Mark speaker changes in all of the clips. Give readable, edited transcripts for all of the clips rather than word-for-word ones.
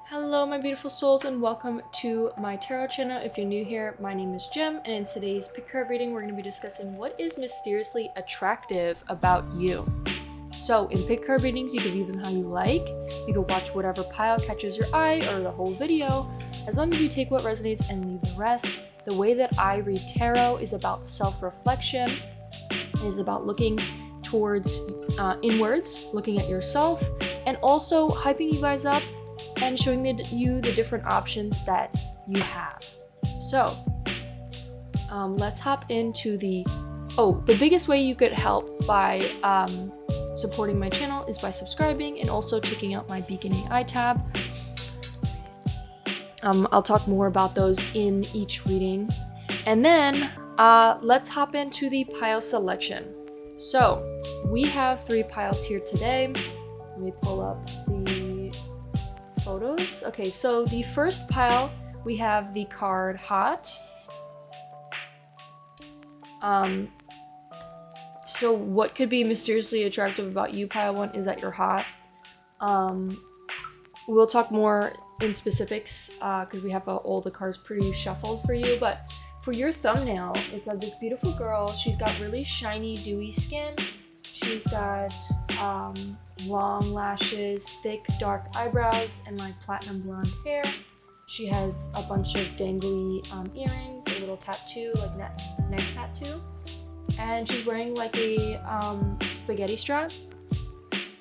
Speaker 1: Hello my beautiful souls and welcome to my tarot channel. If you're new here, my name is Jim and in today's pick card reading we're going to be discussing what is mysteriously attractive about you. So in pick card readings you can view them how you like, you can watch whatever pile catches your eye or the whole video, as long as you take what resonates and leave the rest. The way that I read tarot is about self-reflection, it is about looking towards inwards, looking at yourself, and also hyping you guys up and showing you the different options that you have. So let's hop into the biggest way you could help by supporting my channel is by subscribing and also checking out my 𝑒𝑋𝑒 tab. I'll talk more about those in each reading. And then let's hop into the pile selection. So we have 3 piles here today. Let me pull up the photos. Okay, so the first pile we have the card hot. So what could be mysteriously attractive about you, pile 1, is that you're hot. We'll talk more in specifics because we have all the cards pre-shuffled for you, but for your thumbnail it's of this beautiful girl. She's got really shiny dewy skin, she's got long lashes, thick dark eyebrows, and like platinum blonde hair. She has a bunch of dangly earrings, a little tattoo, like neck tattoo, and she's wearing like a spaghetti strap.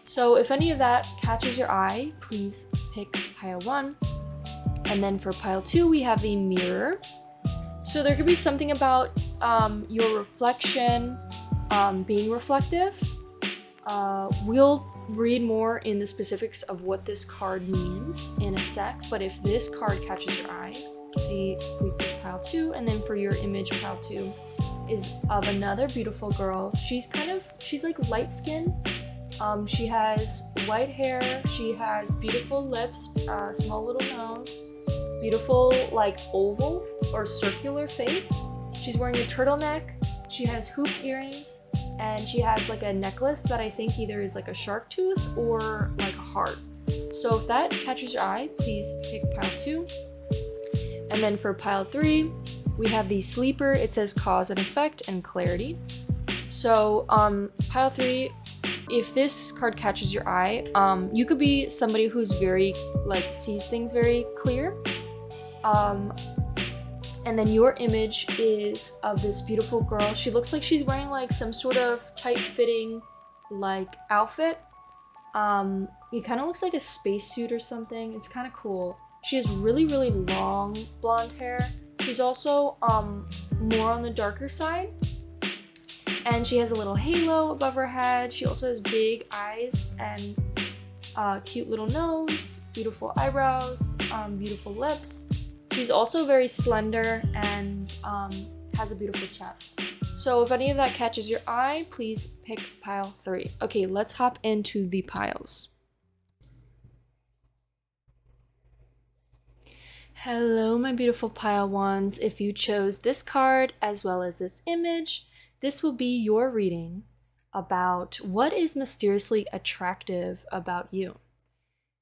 Speaker 1: So if any of that catches your eye, please pick pile 1. And then for pile 2 we have the mirror. So there could be something about your reflection being reflective. We'll read more in the specifics of what this card means in a sec, but if this card catches your eye, please pick pile 2. And then for your image, pile 2 is of another beautiful girl. She's like light skin. She has white hair, she has beautiful lips, small little nose, beautiful like oval or circular face. She's wearing a turtleneck, she has hooped earrings, and she has like a necklace that I think either is like a shark tooth or like a heart. So if that catches your eye, please pick pile 2. And then for pile 3, we have the sleeper. It says cause and effect and clarity. So pile 3, if this card catches your eye, you could be somebody who's very sees things very clear. And then your image is of this beautiful girl. She looks like she's wearing like some sort of tight-fitting like outfit. It kind of looks like a spacesuit or something. It's kind of cool. She has really, really long blonde hair. She's also more on the darker side. And she has a little halo above her head. She also has big eyes and cute little nose, beautiful eyebrows, beautiful lips. She's also very slender and has a beautiful chest. So if any of that catches your eye, please pick pile 3. Okay, let's hop into the piles. Hello, my beautiful pile 1s. If you chose this card as well as this image, this will be your reading about what is mysteriously attractive about you.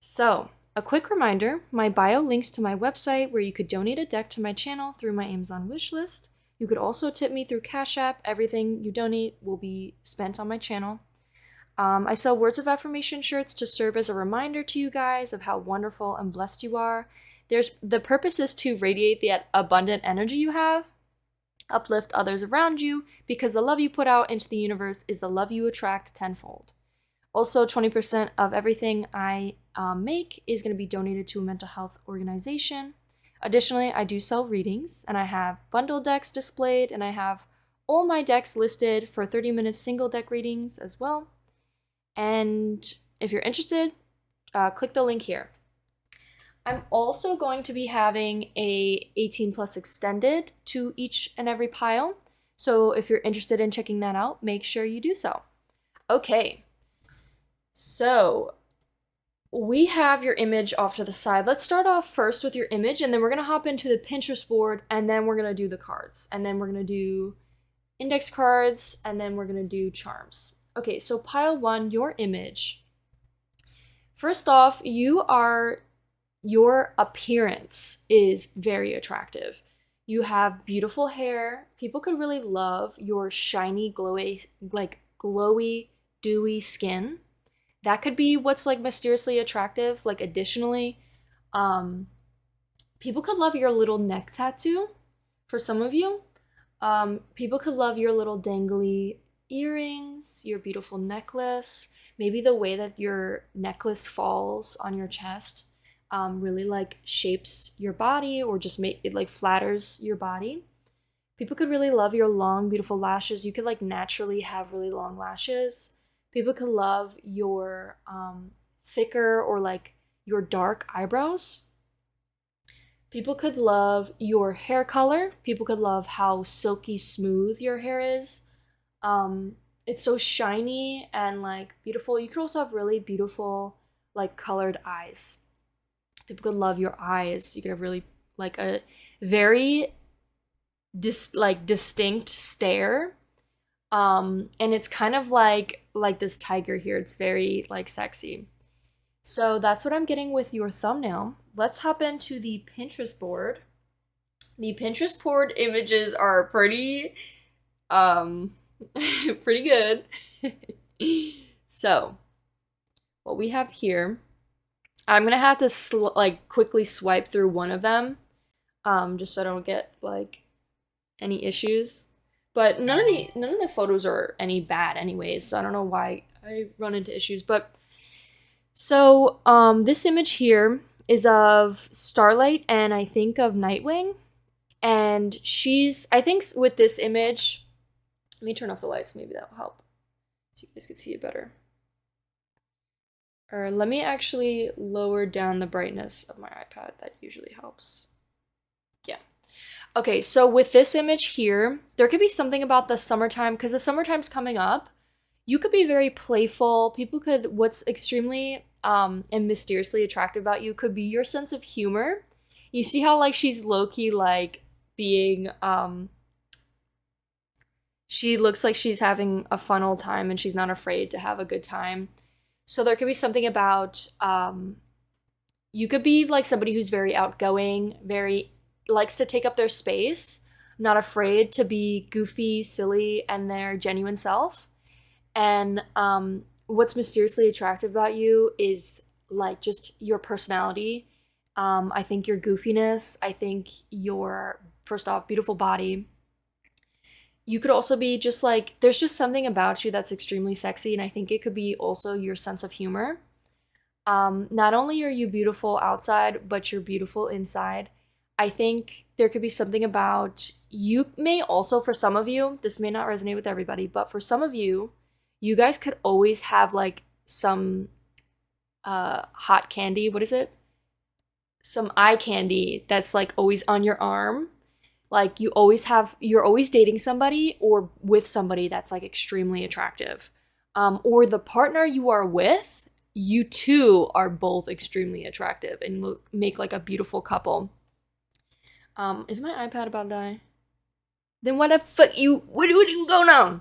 Speaker 1: So, a quick reminder, my bio links to my website where you could donate a deck to my channel through my Amazon wish list. You could also tip me through Cashapp. Everything you donate will be spent on my channel. I sell words of affirmation shirts to serve as a reminder to you guys of how wonderful and blessed you are. The purpose is to radiate the abundant energy you have, uplift others around you, because the love you put out into the universe is the love you attract tenfold. Also, 20% of everything I make is going to be donated to a mental health organization. Additionally, I do sell readings, and I have bundle decks displayed, and I have all my decks listed for 30-minute single deck readings as well. And if you're interested, click the link here. I'm also going to be having a 18+ extended to each and every pile. So if you're interested in checking that out, make sure you do so. Okay, so we have your image off to the side. Let's start off first with your image, and then we're gonna hop into the Pinterest board, and then we're gonna do the cards, and then we're gonna do index cards, and then we're gonna do charms. Okay, so pile 1, your image. First off, you are your appearance is very attractive. You have beautiful hair. People could really love your shiny, glowy, like glowy, dewy skin. That could be what's like mysteriously attractive. Like additionally, people could love your little neck tattoo for some of you. People could love your little dangly earrings, your beautiful necklace, maybe the way that your necklace falls on your chest really like shapes your body or just make it like flatters your body. People could really love your long, beautiful lashes. You could like naturally have really long lashes. People could love your thicker or like your dark eyebrows. People could love your hair color. People could love how silky smooth your hair is. It's so shiny and like beautiful. You could also have really beautiful like colored eyes. People could love your eyes. You could have really like a very distinct stare. And it's kind of like this tiger here. It's very like sexy. So that's what I'm getting with your thumbnail. Let's hop into the Pinterest board. The Pinterest board images are pretty pretty good. So what we have here, I'm gonna have to like quickly swipe through one of them, just so I don't get like any issues. But none of the photos are any bad anyways, so I don't know why I run into issues. But so this image here is of Starlight and I think of Nightwing, and I think with this image, let me turn off the lights, maybe that will help so you guys can see it better. Or let me actually lower down the brightness of my iPad. That usually helps. Yeah. Okay, so with this image here, there could be something about the summertime, because the summertime's coming up. You could be very playful. What's extremely and mysteriously attractive about you could be your sense of humor. You see how like she's low-key like being, she looks like she's having a fun old time and she's not afraid to have a good time. So there could be something about, you could be like somebody who's very outgoing, very likes to take up their space, not afraid to be goofy, silly, and their genuine self. And what's mysteriously attractive about you is like just your personality. I think your goofiness, I think your, first off, beautiful body. You could also be just like, there's just something about you that's extremely sexy, and I think it could be also your sense of humor. Not only are you beautiful outside, but you're beautiful inside. I think there could be something about, you may also, for some of you, this may not resonate with everybody, but for some of you, you guys could always have like some hot candy, what is it? Some eye candy that's like always on your arm. Like you're always dating somebody or with somebody that's like extremely attractive. Or the partner you are with, you two are both extremely attractive and make like a beautiful couple. Is my iPad about to die? Then what the fuck what are you going on?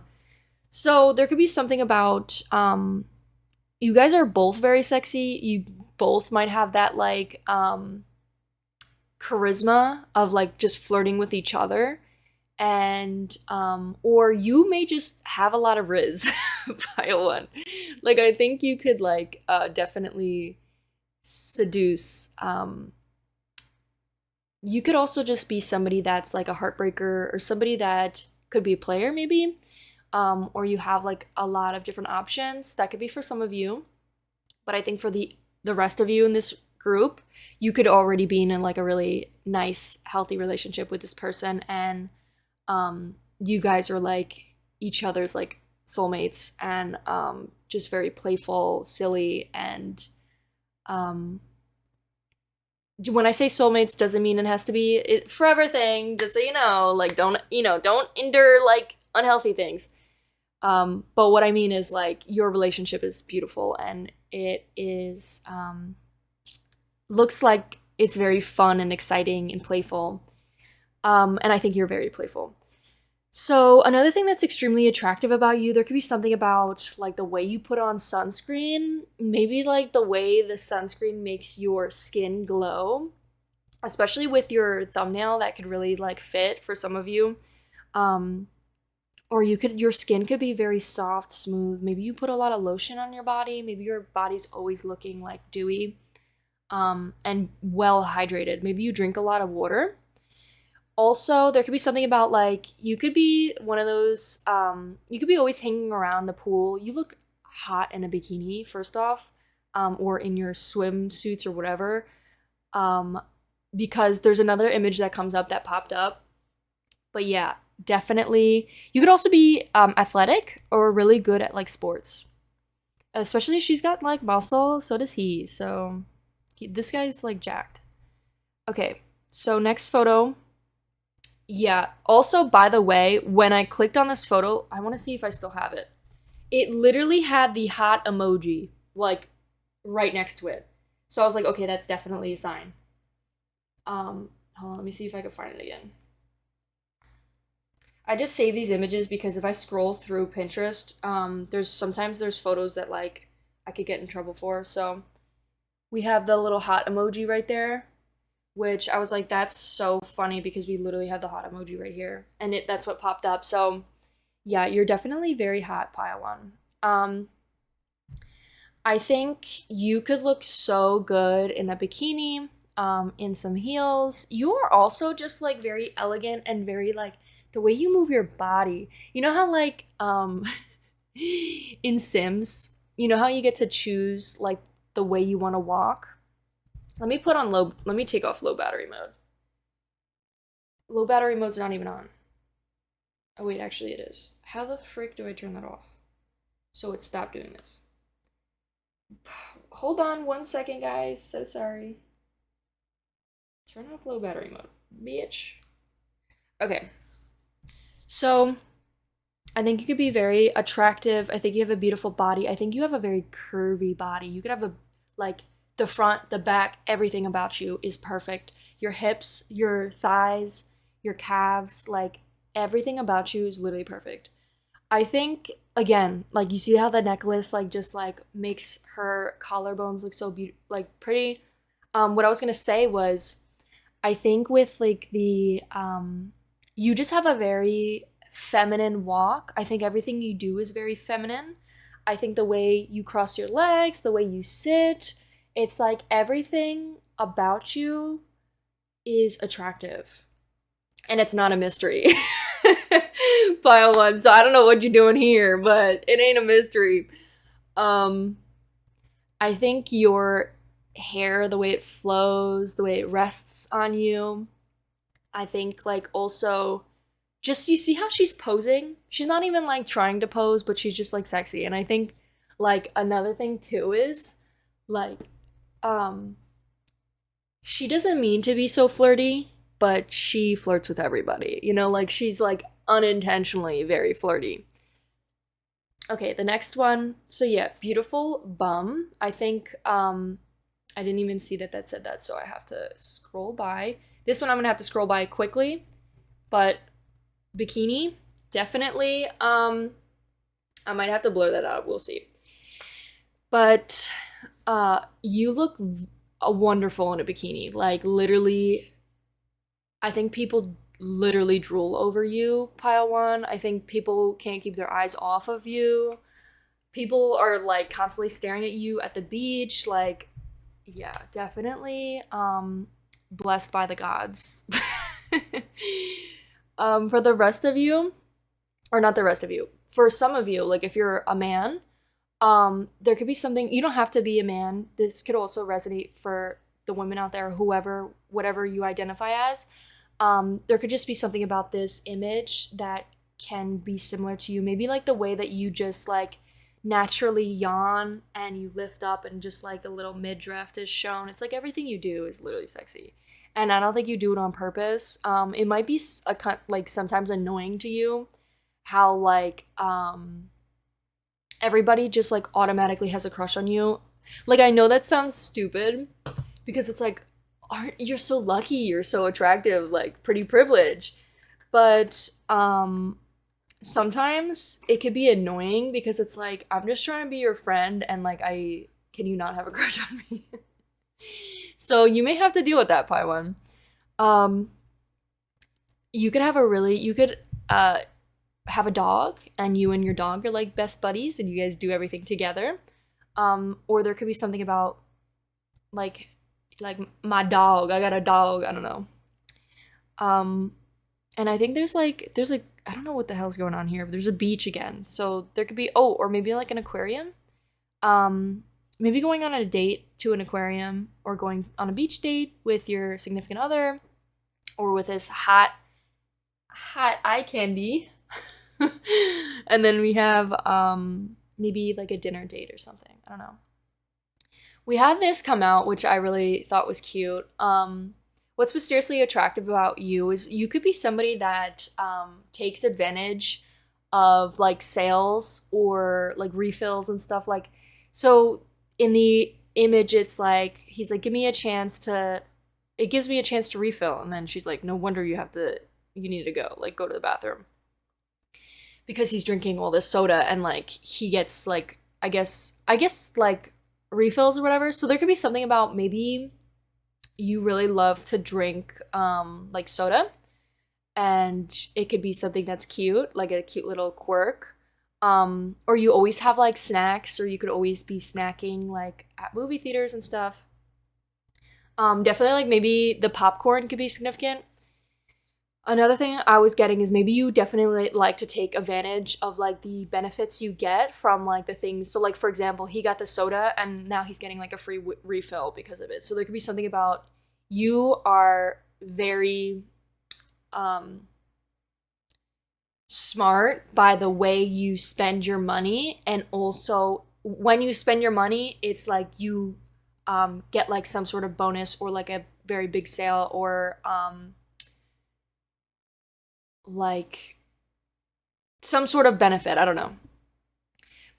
Speaker 1: So there could be something about, you guys are both very sexy. You both might have that like, charisma of like just flirting with each other, and or you may just have a lot of riz. Pile one. Like I think you could like definitely seduce. You could also just be somebody that's like a heartbreaker, or somebody that could be a player maybe, or you have like a lot of different options. That could be for some of you, but I think for the rest of you in this group, you could already be in like a really nice, healthy relationship with this person, and you guys are like each other's like soulmates, and just very playful, silly, and when I say soulmates, doesn't mean it has to be a forever thing. Just so you know, like don't endure like unhealthy things. But what I mean is like your relationship is beautiful, and it is looks like it's very fun and exciting and playful. And I think you're very playful. So another thing that's extremely attractive about you, there could be something about like the way you put on sunscreen, maybe like the way the sunscreen makes your skin glow, especially with your thumbnail that could really like fit for some of you. Um, or your skin could be very soft, smooth. Maybe you put a lot of lotion on your body. Maybe your body's always looking like dewy, and well hydrated. Maybe you drink a lot of water. Also, there could be something about like you could be one of those you could be always hanging around the pool. You look hot in a bikini, first off, or in your swimsuits or whatever. Because there's another image that comes up that popped up. But yeah, definitely. You could also be athletic or really good at like sports. Especially she's got like muscle, so does he. So this guy's like jacked. Okay, so next photo. Yeah, also, by the way, when I clicked on this photo, I want to see if I still have it. It literally had the hot emoji, like, right next to it. So I was like, okay, that's definitely a sign. Hold on, let me see if I can find it again. I just save these images because if I scroll through Pinterest, sometimes there's photos that, like, I could get in trouble for. So we have the little hot emoji right there, which I was like, that's so funny because we literally have the hot emoji right here. And that's what popped up. So yeah, you're definitely very hot, 𝑒𝑓. I think you could look so good in a bikini, in some heels. You are also just like very elegant and very like the way you move your body. You know how like in Sims, you know how you get to choose like the way you want to walk? Let me take off low battery mode. Low battery mode's not even on. Oh wait, actually it is. How the frick do I turn that off? So it stopped doing this. Hold on 1 second, guys. So sorry. Turn off low battery mode, bitch. Okay. So I think you could be very attractive. I think you have a beautiful body. I think you have a very curvy body. You could have a like the front, the back, everything about you is perfect. Your hips, your thighs, your calves, like everything about you is literally perfect. I think again, like you see how the necklace like just like makes her collarbones look so like pretty. What I was gonna say was, I think with like the you just have a very feminine walk. I think everything you do is very feminine. I think the way you cross your legs, the way you sit, it's like everything about you is attractive. And it's not a mystery. Pile one. So I don't know what you're doing here, but it ain't a mystery. I think your hair, the way it flows, the way it rests on you. I think like also just you see how she's posing? She's not even like trying to pose, but she's just like sexy. And I think like another thing too is like she doesn't mean to be so flirty, but she flirts with everybody. You know, like she's like unintentionally very flirty. Okay, the next one. So yeah, beautiful bum. I think I didn't even see that said that, so I have to scroll by. This one I'm gonna have to scroll by quickly, but bikini, definitely. I might have to blur that out, we'll see. But you look wonderful in a bikini. Like literally, I think people literally drool over you, pile one. I think people can't keep their eyes off of you. People are like constantly staring at you at the beach. Like, yeah, definitely blessed by the gods. For the rest of you, or not the rest of you, for some of you, like if you're a man, there could be something, you don't have to be a man. This could also resonate for the women out there, whoever, whatever you identify as. There could just be something about this image that can be similar to you. Maybe like the way that you just like naturally yawn and you lift up and just like a little midriff is shown. It's like everything you do is literally sexy. And I don't think you do it on purpose. It might be like sometimes annoying to you how like everybody just like automatically has a crush on you. Like I know that sounds stupid because it's like, you're so lucky, you're so attractive, like pretty privilege. But sometimes it could be annoying because it's like, I'm just trying to be your friend and like can you not have a crush on me? So you may have to deal with that, Pi One. You could have a dog and you and your dog are like best buddies and you guys do everything together. Or there could be something about like my dog. I got a dog. I don't know. And I think there's like I don't know what the hell's going on here, but there's a beach again. So there could be or maybe like an aquarium. Maybe going on a date to an aquarium or going on a beach date with your significant other or with this hot eye candy. And then we have maybe like a dinner date or something. I don't know. We had this come out, which I really thought was cute. What's mysteriously attractive about you is you could be somebody that takes advantage of like sales or like refills and stuff. Like, so in the image, it's like he's like, it gives me a chance to refill, and then she's like, no wonder you need to go to the bathroom, because he's drinking all this soda and like he gets like I guess like refills or whatever. So there could be something about maybe you really love to drink like soda, and it could be something that's cute, like a cute little quirk. Or you always have like snacks, or you could always be snacking like at movie theaters and stuff. Definitely like maybe the popcorn could be significant. Another thing I was getting is maybe you definitely like to take advantage of like the benefits you get from like the things. So like, for example, he got the soda and now he's getting like a free refill because of it. So there could be something about you are very smart by the way you spend your money, and also when you spend your money, it's like you get like some sort of bonus or like a very big sale or like some sort of benefit. I don't know.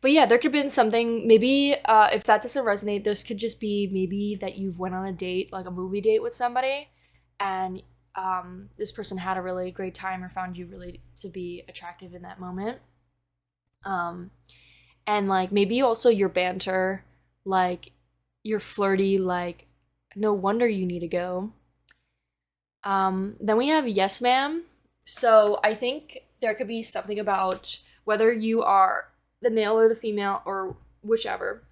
Speaker 1: But yeah, there could have been something, maybe if that doesn't resonate, this could just be maybe that you've went on a date, like a movie date with somebody, and this person had a really great time or found you really to be attractive in that moment. And like maybe also your banter, like you're flirty, like no wonder you need to go. Then we have yes ma'am. So I think there could be something about whether you are the male or the female or whichever.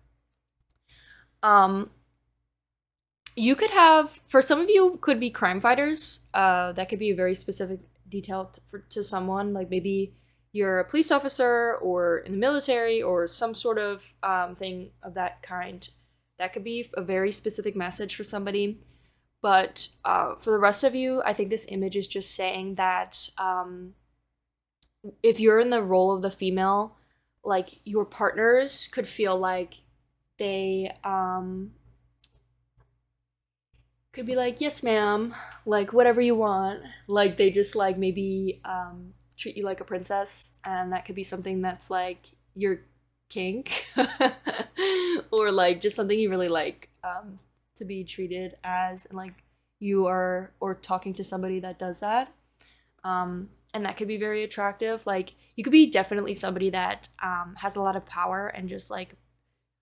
Speaker 1: You could have, for some of you, could be crime fighters. That could be a very specific detail to someone. Like maybe you're a police officer or in the military or some sort of thing of that kind. That could be a very specific message for somebody. But for the rest of you, I think this image is just saying that if you're in the role of the female, like your partners could feel like they could be like, yes ma'am, like whatever you want. Like they just like maybe treat you like a princess, and that could be something that's like your kink or like just something you really like to be treated as, and like you are, or talking to somebody that does that. And that could be very attractive. Like you could be definitely somebody that has a lot of power and just like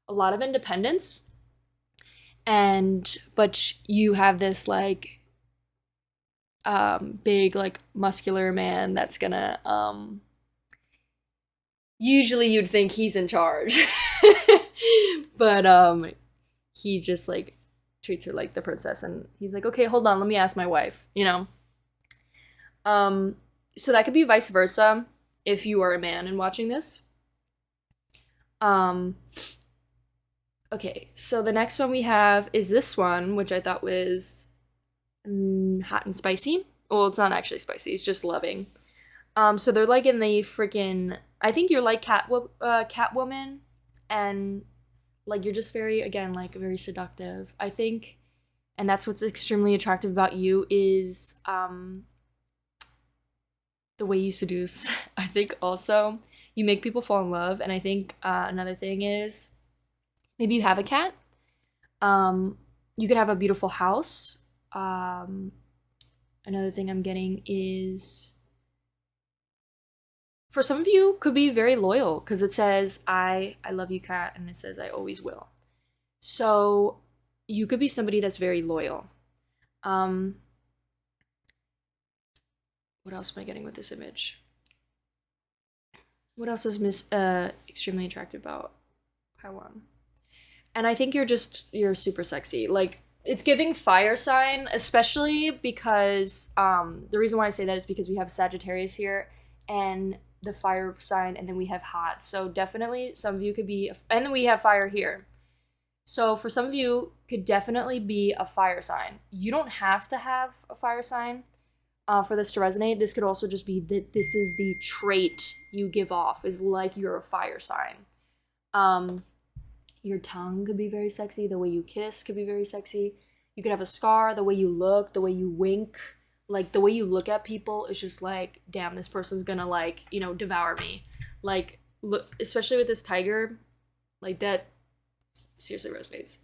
Speaker 1: a lot of independence, but you have this like big like muscular man that's gonna usually you'd think he's in charge. But he just like treats her like the princess, and he's like, okay, hold on, let me ask my wife, you know. So that could be vice versa if you are a man and watching this. Okay, so the next one we have is this one, which I thought was hot and spicy. Well, it's not actually spicy, it's just loving. So they're like in the freaking, I think you're like Catwoman, and like you're just very, again, like very seductive, I think. And that's what's extremely attractive about you is the way you seduce. I think also you make people fall in love. And I think another thing is maybe you have a cat. You could have a beautiful house. Another thing I'm getting is for some of you, could be very loyal because it says, I love you, Kat, and it says, I always will. So you could be somebody that's very loyal. What else am I getting with this image? What else is extremely attractive about pile 1? And I think you're super sexy. Like, it's giving fire sign, especially because the reason why I say that is because we have Sagittarius here and the fire sign, and then we have hot. So definitely some of you could be, and then we have fire here. So for some of you, could definitely be a fire sign. You don't have to have a fire sign for this to resonate. This could also just be that this is the trait you give off, is like you're a fire sign. Your tongue could be very sexy. The way you kiss could be very sexy. You could have a scar. The way you look, the way you wink, like the way you look at people is just like, damn, this person's gonna like, you know, devour me. Like, look, especially with this tiger, like that seriously resonates.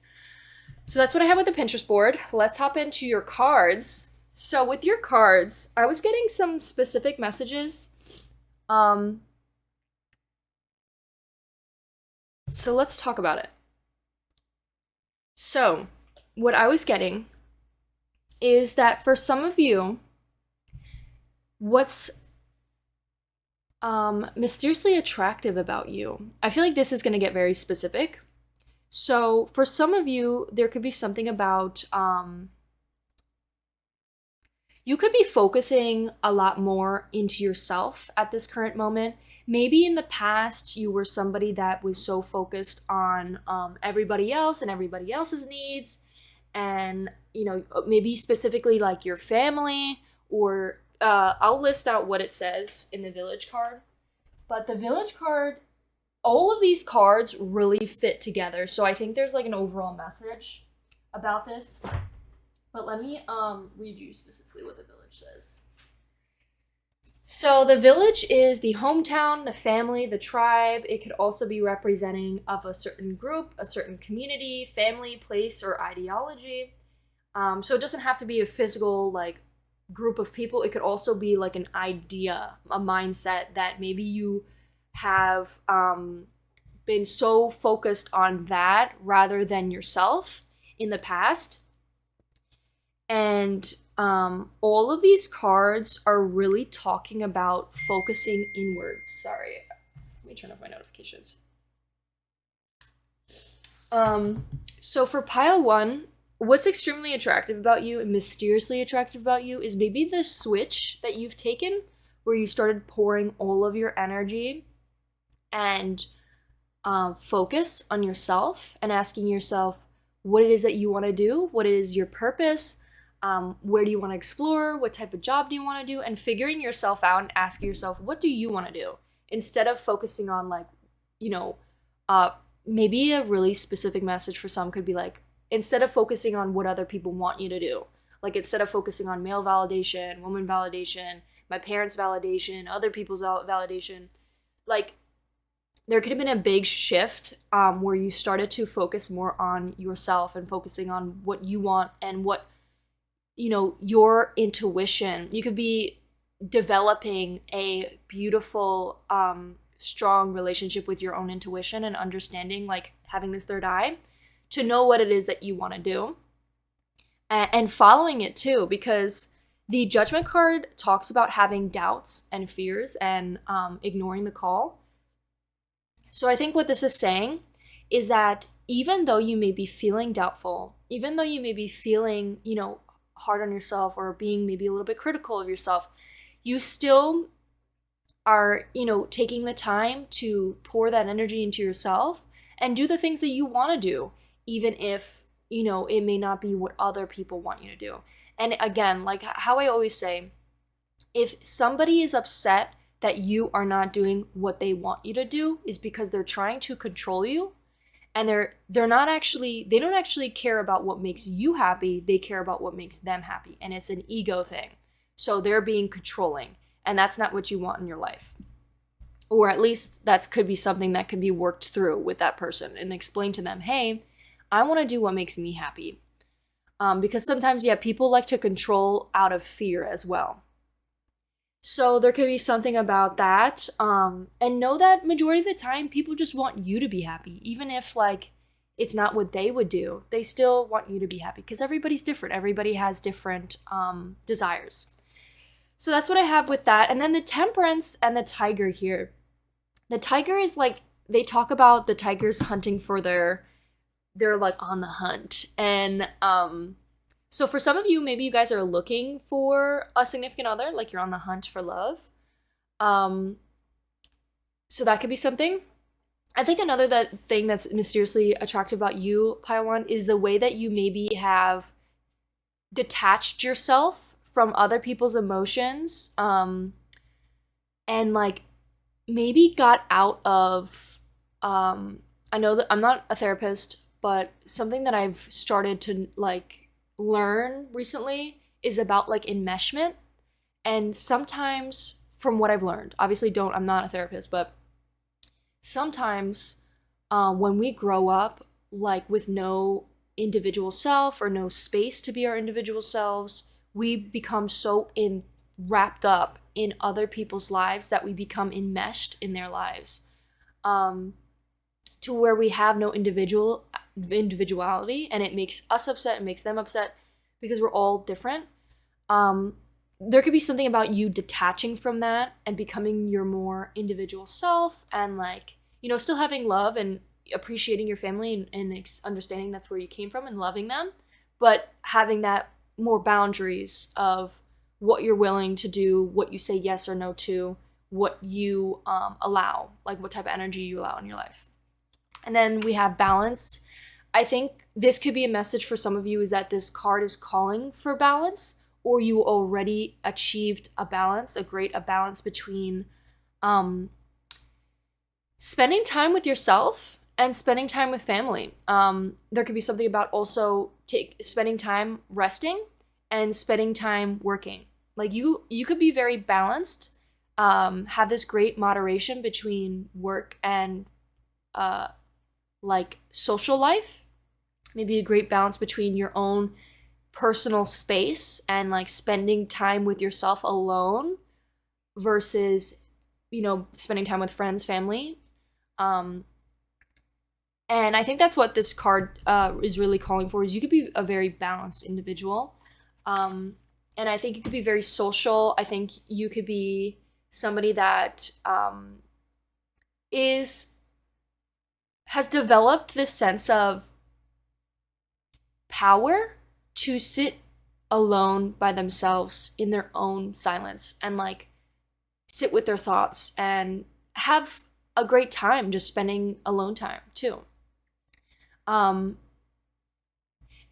Speaker 1: So that's what I have with the Pinterest board. Let's hop into your cards. So with your cards, I was getting some specific messages. So let's talk about it. So what I was getting is that for some of you, what's mysteriously attractive about you, I feel like this is going to get very specific. So for some of you, there could be something about, you could be focusing a lot more into yourself at this current moment. Maybe in the past, you were somebody that was so focused on everybody else and everybody else's needs. And, you know, maybe specifically like your family, or I'll list out what it says in the Village card. But the Village card, all of these cards really fit together. So I think there's like an overall message about this. But let me read you specifically what the Village says. So the Village is the hometown, the family, the tribe. It could also be representing of a certain group, a certain community, family, place, or ideology. So it doesn't have to be a physical like group of people. It could also be like an idea, a mindset that maybe you have been so focused on that rather than yourself in the past. And all of these cards are really talking about focusing inwards. Sorry, let me turn off my notifications. So for pile 1, what's extremely attractive about you and mysteriously attractive about you is maybe the switch that you've taken where you started pouring all of your energy and focus on yourself and asking yourself what it is that you want to do, what is your purpose, where do you want to explore, what type of job do you want to do, and figuring yourself out and asking yourself, what do you want to do? Instead of focusing on like, you know, maybe a really specific message for some could be like, instead of focusing on what other people want you to do, like instead of focusing on male validation, woman validation, my parents' validation, other people's validation, like there could have been a big shift where you started to focus more on yourself and focusing on what you want and what, you know, your intuition. You could be developing a beautiful, strong relationship with your own intuition and understanding, like having this third eye to know what it is that you want to do and following it too, because the Judgment card talks about having doubts and fears and ignoring the call. So I think what this is saying is that even though you may be feeling doubtful, even though you may be feeling, you know, hard on yourself or being maybe a little bit critical of yourself, you still are, you know, taking the time to pour that energy into yourself and do the things that you want to do, even if, you know, it may not be what other people want you to do. And again, like how I always say, if somebody is upset that you are not doing what they want you to do, is because they're trying to control you. And they don't actually care about what makes you happy. They care about what makes them happy. And it's an ego thing. So they're being controlling. And that's not what you want in your life. Or at least that could be something that could be worked through with that person and explain to them, hey, I want to do what makes me happy. Because sometimes, yeah, people like to control out of fear as well. So there could be something about that. And know that majority of the time, people just want you to be happy. Even if, like, it's not what they would do, they still want you to be happy because everybody's different. Everybody has different desires. So that's what I have with that. And then the Temperance and the Tiger here. The Tiger is like, they talk about the tigers hunting for they're like on the hunt. And so for some of you, maybe you guys are looking for a significant other, like you're on the hunt for love. So that could be something. I think another thing that's mysteriously attractive about you, Paiwan, is the way that you maybe have detached yourself from other people's emotions, and like maybe got out of, I know that I'm not a therapist, but something that I've started to like learn recently is about like enmeshment. And sometimes, from what I've learned, obviously I'm not a therapist, but sometimes when we grow up like with no individual self or no space to be our individual selves, we become so wrapped up in other people's lives that we become enmeshed in their lives, to where we have no individuality, and it makes us upset, it makes them upset because we're all different. There could be something about you detaching from that and becoming your more individual self, and like, you know, still having love and appreciating your family and understanding that's where you came from and loving them, but having that more boundaries of what you're willing to do, what you say yes or no to, what you allow, like what type of energy you allow in your life. And then we have Balance. I think this could be a message for some of you, is that this card is calling for balance, or you already achieved a balance between spending time with yourself and spending time with family. There could be something about also spending time resting and spending time working. Like you could be very balanced, have this great moderation between work and like social life. Maybe a great balance between your own personal space and like spending time with yourself alone versus, you know, spending time with friends, family. And I think that's what this card is really calling for, is you could be a very balanced individual. And I think you could be very social. I think you could be somebody that has developed this sense of power to sit alone by themselves in their own silence and like sit with their thoughts and have a great time just spending alone time too. And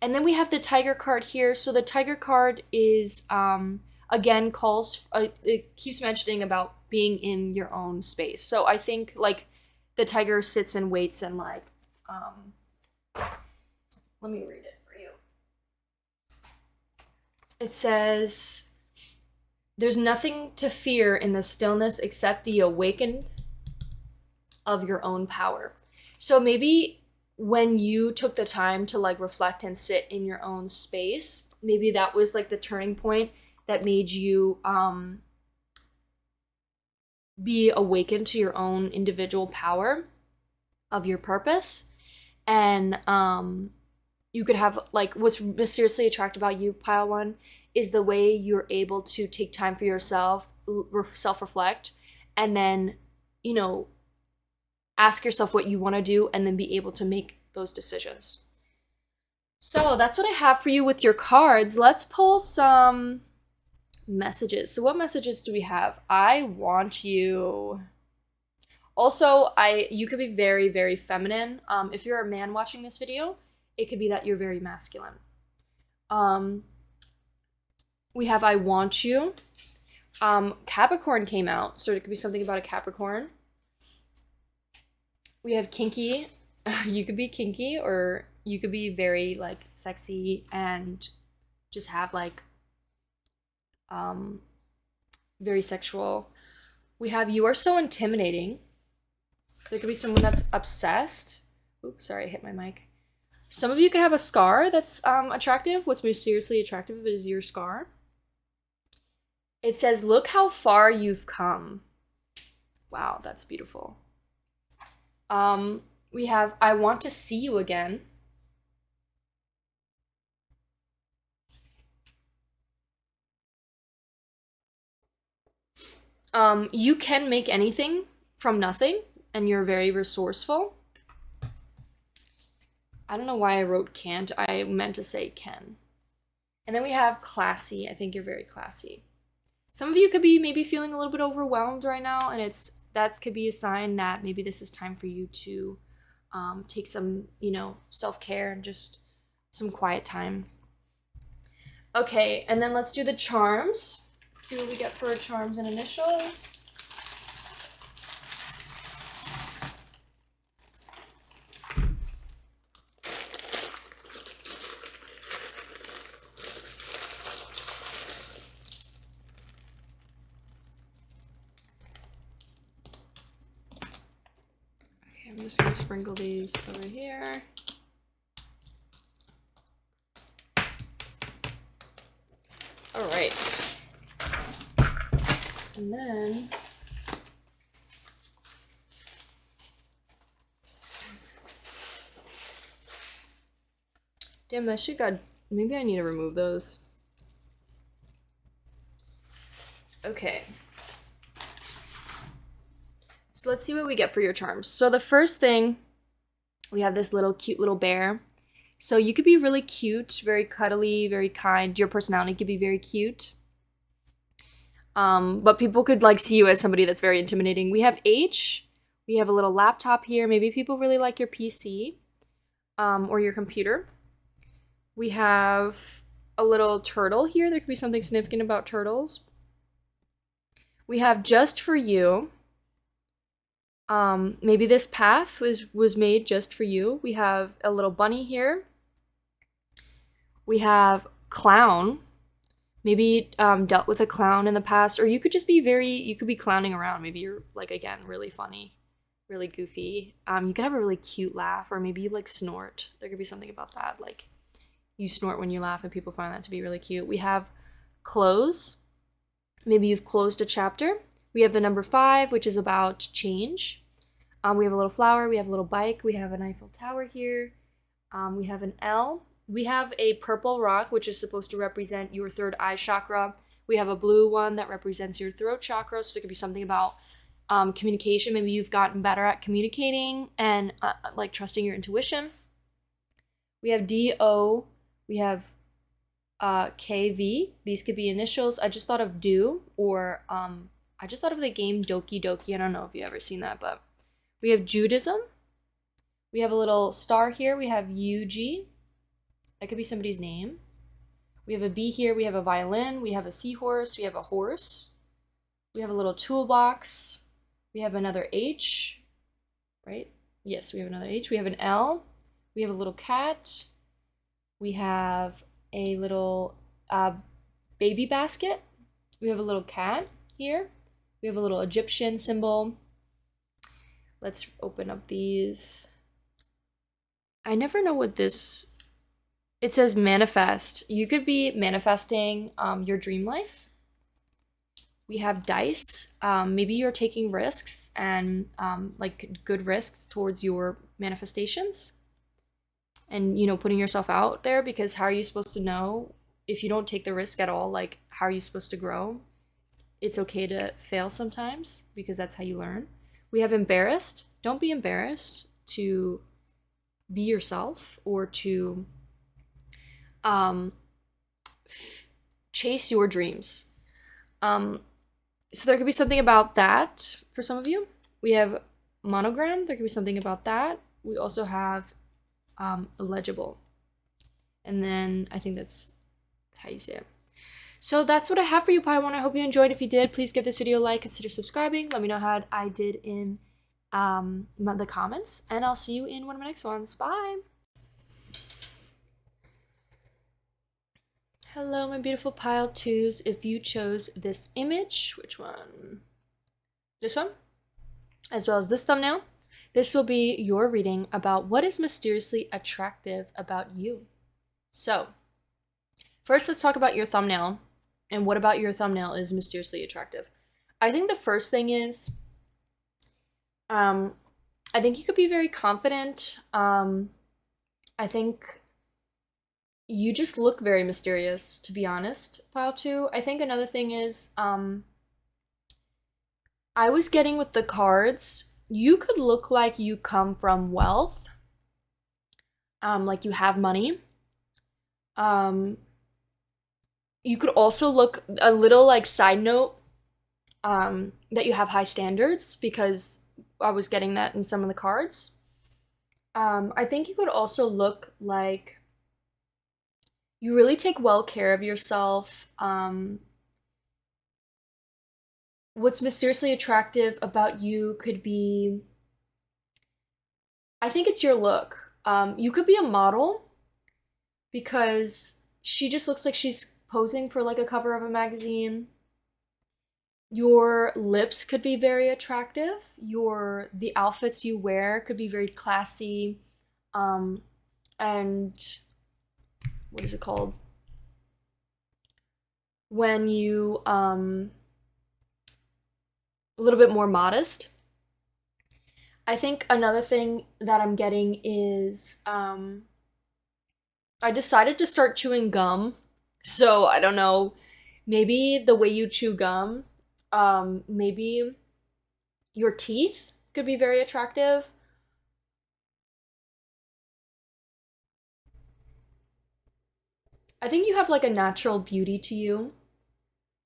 Speaker 1: then we have the Tiger card here. So the Tiger card is, again, it keeps mentioning about being in your own space. So I think like the tiger sits and waits and like, let me read it for you. It says, there's nothing to fear in the stillness except the awakening of your own power. So maybe when you took the time to like reflect and sit in your own space, maybe that was like the turning point that made you be awakened to your own individual power of your purpose. And you could have like, what's mysteriously attractive about you, Pile One, is the way you're able to take time for yourself, self-reflect, and then, you know, ask yourself what you want to do and then be able to make those decisions. So that's what I have for you with your cards. Let's pull some messages. So what messages do we have? I want you. Also, you could be very, very feminine. If you're a man watching this video, it could be that you're very masculine. We have I want you. Capricorn came out, so it could be something about a Capricorn. We have kinky. You could be kinky, or you could be very like sexy and just have like very sexual. We have you are so intimidating. There could be someone that's obsessed. Oops, sorry, I hit my mic. Some of you could have a scar that's attractive. What's mysteriously attractive is your scar. It says, "Look how far you've come." Wow, that's beautiful. We have, "I want to see you again." You can make anything from nothing, and you're very resourceful. I don't know why I wrote can't. I meant to say can. And then we have classy. I think you're very classy. Some of you could be maybe feeling a little bit overwhelmed right now, and that could be a sign that maybe this is time for you to take some, self-care and just some quiet time. Okay, and then let's do the charms. Let's see what we get for our charms and initials. I'm just gonna sprinkle these over here. All right. And then damn, maybe I need to remove those. Okay. So let's see what we get for your charms. So the first thing, we have this cute little bear. So you could be really cute, very cuddly, very kind. Your personality could be very cute. But people could see you as somebody that's very intimidating. We have H. We have a little laptop here. Maybe people really like your PC or your computer. We have a little turtle here. There could be something significant about turtles. We have just for you. Maybe this path was made just for you. We have a little bunny here. We have clown. Maybe dealt with a clown in the past, or you could just be you could be clowning around. Maybe you're again, really funny, really goofy. You could have a really cute laugh, or maybe you snort. There could be something about that. You snort when you laugh and people find that to be really cute. We have close. Maybe you've closed a chapter. We have the number 5, which is about change. We have a little flower. We have a little bike. We have an Eiffel Tower here. We have an L. We have a purple rock, which is supposed to represent your third eye chakra. We have a blue one that represents your throat chakra. So it could be something about communication. Maybe you've gotten better at communicating and trusting your intuition. We have D-O. We have K-V. These could be initials. I just thought of do, or I just thought of the game 𝑸𝑒𝑋𝑒𝑑𝑜. I don't know if you've ever seen that, but we have Judaism. We have a little star here. We have UG. That could be somebody's name. We have a B here. We have a violin. We have a seahorse. We have a horse. We have a little toolbox. We have another H, right? Yes, we have another H. We have an L. We have a little cat. We have a little baby basket. We have a little cat here. We have a little Egyptian symbol. Let's open up these. I never know what this... It says manifest. You could be manifesting your dream life. We have dice. Maybe you're taking risks and good risks towards your manifestations. And, putting yourself out there, because how are you supposed to know if you don't take the risk at all? How are you supposed to grow? It's okay to fail sometimes, because that's how you learn. We have embarrassed. Don't be embarrassed to be yourself or to chase your dreams. So there could be something about that for some of you. We have monogram. There could be something about that. We also have illegible. And then I think that's how you say it. So that's what I have for you, Pi1. I hope you enjoyed. If you did, please give this video a like, consider subscribing. Let me know how I did in the comments, and I'll see you in one of my next ones. Bye! Hello, my beautiful Pile 2s. If you chose this image, which one? This one? As well as this thumbnail, this will be your reading about what is mysteriously attractive about you. So, first let's talk about your thumbnail. And what about your thumbnail is mysteriously attractive? I think the first thing is, I think you could be very confident. I think you just look very mysterious, to be honest, 𝑒𝑔𝓁𝑒. I think another thing is, I was getting with the cards, you could look like you come from wealth, like you have money. You could also look a little like side note, that you have high standards, because I was getting that in some of the cards. I think you could also look like you really take well care of yourself. What's mysteriously attractive about you could be, I think it's your look. You could be a model, because she just looks like she's posing for like a cover of a magazine. Your lips could be very attractive. The outfits you wear could be very classy. And what is it called? When you a little bit more modest. I think another thing that I'm getting is, I decided to start chewing gum. So I don't know, maybe the way you chew gum, maybe your teeth could be very attractive. I think you have like a natural beauty to you.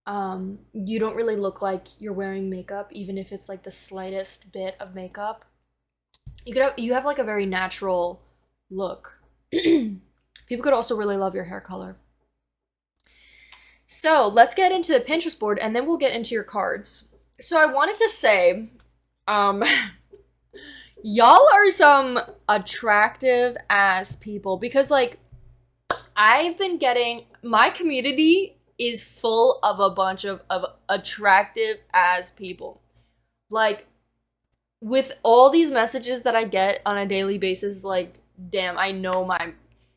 Speaker 1: You don't really look like you're wearing makeup, even if it's like the slightest bit of makeup. You have like a very natural look. People could also really love your hair color. So let's get into the Pinterest board, and then we'll get into your cards. So I wanted to say, y'all are some attractive ass people, because like I've been getting, my community is full of a bunch of attractive ass people. Like, with all these messages that I get on a daily basis, like, damn, I know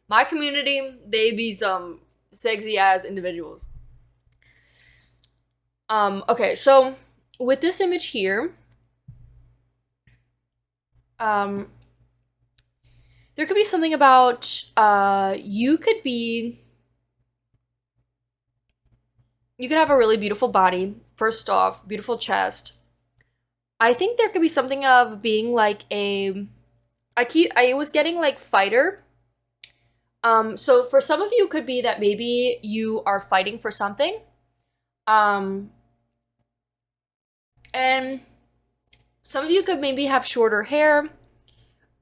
Speaker 1: my community, they be some sexy ass individuals. Okay, so with this image here, there could be something about, you could have a really beautiful body, first off, beautiful chest. I think there could be something of being like I was getting like fighter. So for some of you, it could be that maybe you are fighting for something. And some of you could maybe have shorter hair.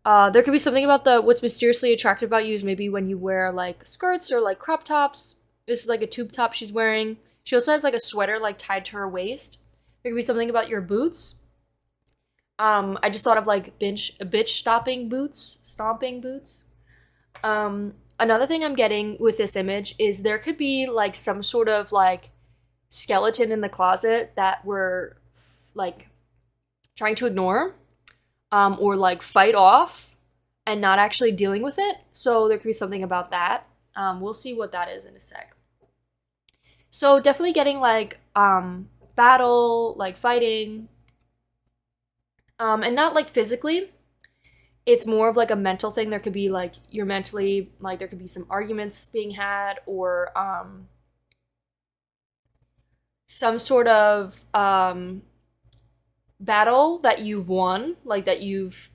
Speaker 1: There could be something about what's mysteriously attractive about you is maybe when you wear like skirts or like crop tops. This is like a tube top she's wearing. She also has like a sweater like tied to her waist. There could be something about your boots. I just thought of like bitch stomping boots. Another thing I'm getting with this image is there could be like some sort of like skeleton in the closet that we're like trying to ignore, or like fight off and not actually dealing with it. So there could be something about that. We'll see what that is in a sec. So definitely getting like battle, like fighting, and not like physically. It's more of like a mental thing. There could be like you're mentally, like there could be some arguments being had, or some sort of battle that you've won, like that you've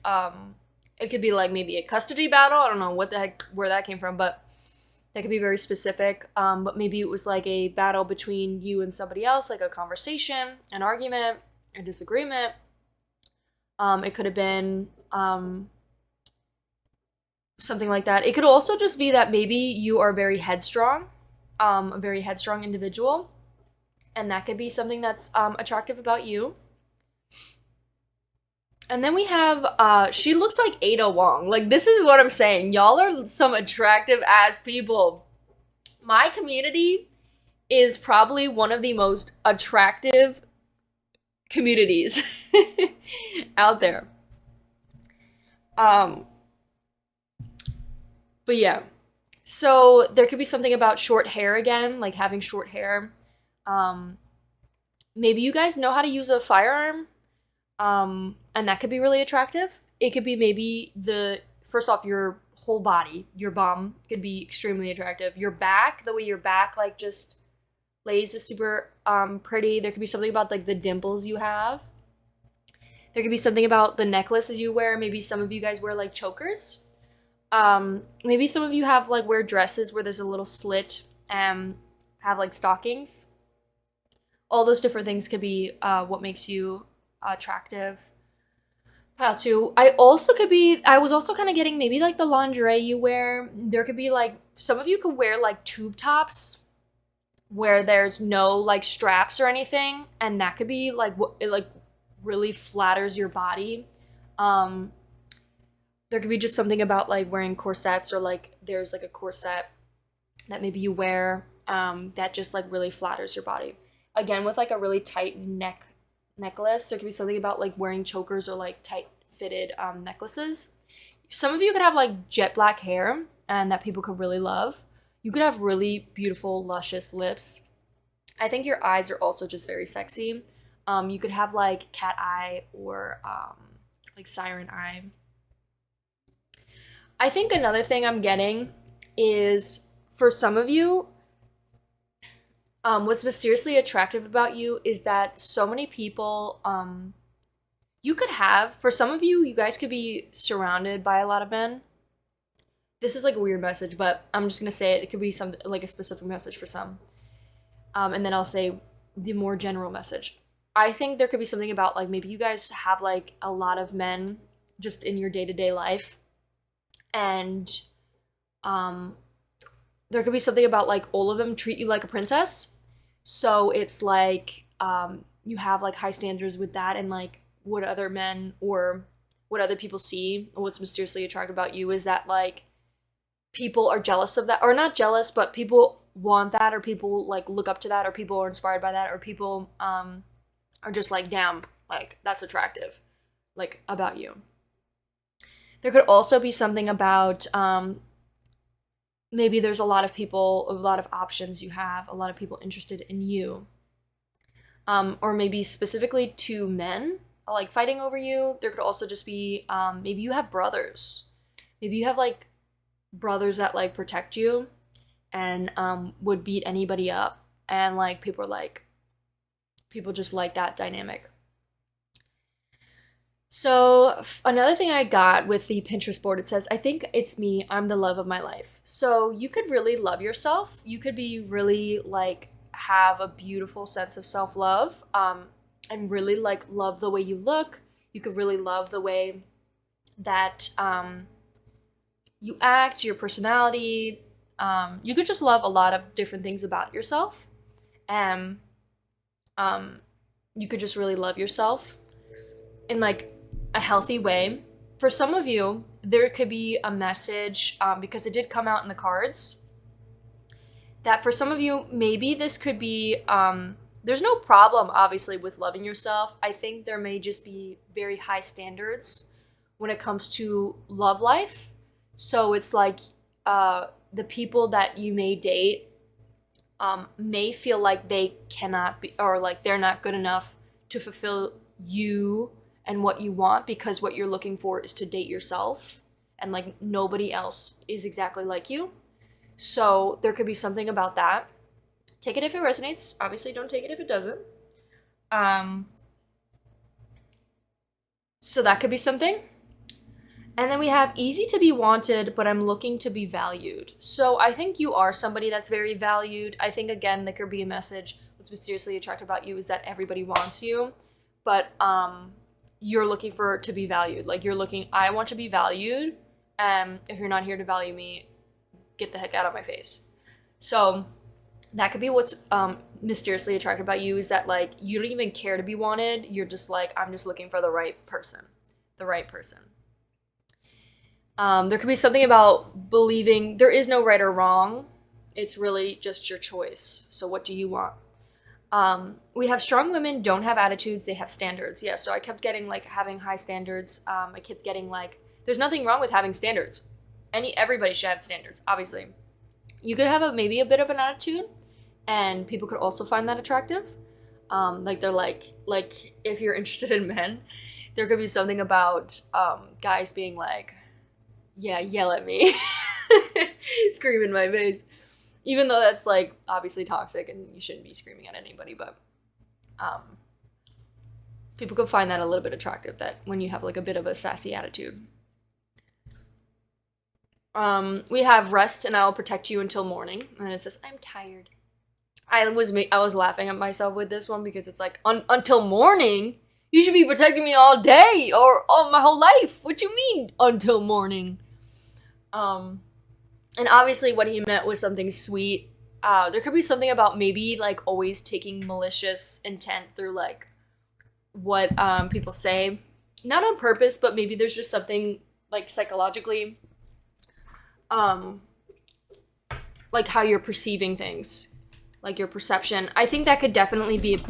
Speaker 1: it could be like maybe a custody battle. I don't know what the heck, where that came from, but that could be very specific. But maybe it was like a battle between you and somebody else, like a conversation, an argument, a disagreement. It could have been something like that. It could also just be that maybe you are very headstrong, a very headstrong individual, and that could be something that's attractive about you. And then we have, she looks like Ada Wong. Like, this is what I'm saying. Y'all are some attractive ass people. My community is probably one of the most attractive communities out there. But yeah. So there could be something about short hair again, like having short hair. Maybe you guys know how to use a firearm, and that could be really attractive. It could be maybe first off, your whole body, your bum could be extremely attractive. Your back, the way your back like just lays is super pretty. There could be something about like the dimples you have. There could be something about the necklaces you wear. Maybe some of you guys wear like chokers. Maybe some of you have like wear dresses where there's a little slit and have like stockings. All those different things could be what makes you attractive. Too. I was also kind of getting maybe like the lingerie you wear. There could be like, some of you could wear like tube tops where there's no like straps or anything. And that could be like, it like really flatters your body. There could be just something about like wearing corsets, or like there's like a corset that maybe you wear that just like really flatters your body. Again, with like a really tight necklace, there could be something about like wearing chokers or like tight fitted necklaces. Some of you could have like jet black hair, and that people could really love. You could have really beautiful, luscious lips. I think your eyes are also just very sexy. You could have like cat eye or like siren eye. I think another thing I'm getting is, for some of you, what's mysteriously attractive about you is that so many people, you could have, for some of you, you guys could be surrounded by a lot of men. This is like a weird message, but I'm just gonna say it. It could be some like a specific message for some. And then I'll say the more general message. I think there could be something about like maybe you guys have like a lot of men just in your day-to-day life. And there could be something about like all of them treat you like a princess. So it's like you have like high standards with that, and like what other men or what other people see, and what's mysteriously attractive about you is that like people are jealous of that, or not jealous, but people want that, or people like look up to that, or people are inspired by that, or people are just like, damn, like that's attractive, like about you. There could also be something about maybe there's a lot of people, a lot of options you have, a lot of people interested in you. Or maybe specifically two men like fighting over you. There could also just be maybe you have brothers. Maybe you have like brothers that like protect you and would beat anybody up. And like people just like that dynamic. So another thing I got with the Pinterest board, it says, I think it's me, I'm the love of my life. So you could really love yourself. You could be really like have a beautiful sense of self-love and really like love the way you look. You could really love the way that you act, your personality. You could just love a lot of different things about yourself. And you could just really love yourself in like a healthy way. For some of you, there could be a message, because it did come out in the cards, that for some of you, maybe this could be, there's no problem, obviously, with loving yourself. I think there may just be very high standards when it comes to love life. So it's like the people that you may date may feel like they cannot be, or like they're not good enough to fulfill you and what you want, because what you're looking for is to date yourself, and like nobody else is exactly like you. So there could be something about that. Take it if it resonates. Obviously, don't take it if it doesn't. So that could be something. And then we have easy to be wanted, but I'm looking to be valued. So I think you are somebody that's very valued. I think, again, there could be a message. What's mysteriously attractive about you is that everybody wants you, but you're looking for to be valued. Like you're looking, I want to be valued. If you're not here to value me, get the heck out of my face. So that could be what's mysteriously attractive about you, is that like you don't even care to be wanted. You're just like, I'm just looking for the right person. The right person. There could be something about believing there is no right or wrong. It's really just your choice. So what do you want? We have strong women don't have attitudes, they have standards. Yeah, so I kept getting like having high standards. I kept getting like, there's nothing wrong with having standards. Everybody should have standards, obviously. You could have maybe a bit of an attitude, and people could also find that attractive. Like they're like if you're interested in men, there could be something about guys being like, yeah, yell at me, scream in my face, even though that's like obviously toxic and you shouldn't be screaming at anybody, but people could find that a little bit attractive, that when you have like a bit of a sassy attitude. We have rest and I'll protect you until morning, and it says I'm tired. I was laughing at myself with this one because it's like until morning. You should be protecting me all day or all my whole life. What you mean until morning? And obviously what he meant was something sweet. There could be something about maybe like always taking malicious intent through like what people say, not on purpose, but maybe there's just something like psychologically, like how you're perceiving things, like your perception. I think that could definitely be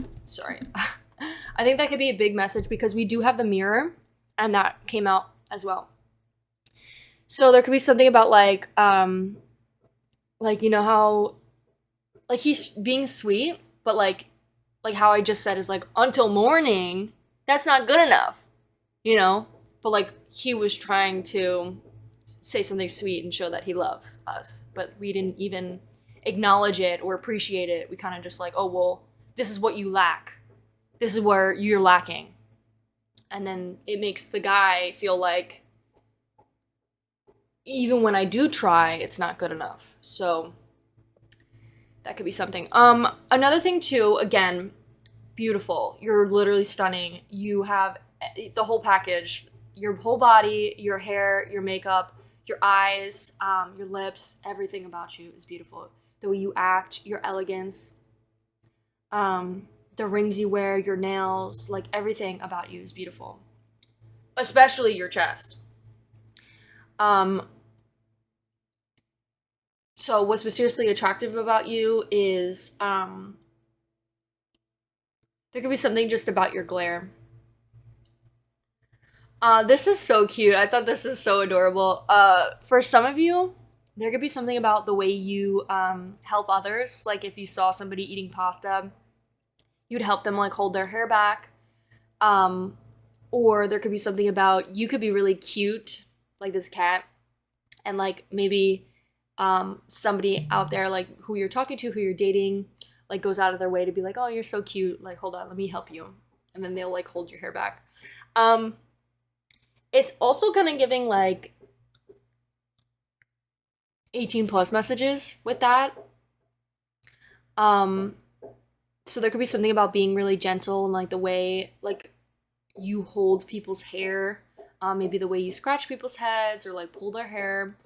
Speaker 1: I think that could be a big message because we do have the mirror, and that came out as well. So there could be something about like you know how like he's being sweet, but like how I just said is like until morning, that's not good enough, you know? But like he was trying to say something sweet and show that he loves us, but we didn't even acknowledge it or appreciate it. We kind of just like, oh, well, this is what you lack. This is where you're lacking. And then it makes the guy feel like even when I do try, it's not good enough. So that could be something. Another thing too, again, beautiful. You're literally stunning. You have the whole package, your whole body, your hair, your makeup, your eyes, your lips, everything about you is beautiful. The way you act, your elegance, the rings you wear, your nails, like everything about you is beautiful. Especially your chest. So what's mysteriously attractive about you is there could be something just about your glare. This is so cute. I thought this is so adorable. For some of you, there could be something about the way you help others. Like if you saw somebody eating pasta, you'd help them like hold their hair back. Or there could be something about you could be really cute, like this cat, and like maybe somebody out there like who you're talking to, who you're dating, like goes out of their way to be like, oh, you're so cute, like hold on, let me help you, and then they'll like hold your hair back. It's also kind of giving like 18 plus messages with that. So there could be something about being really gentle and like the way like you hold people's hair, maybe the way you scratch people's heads or like pull their hair,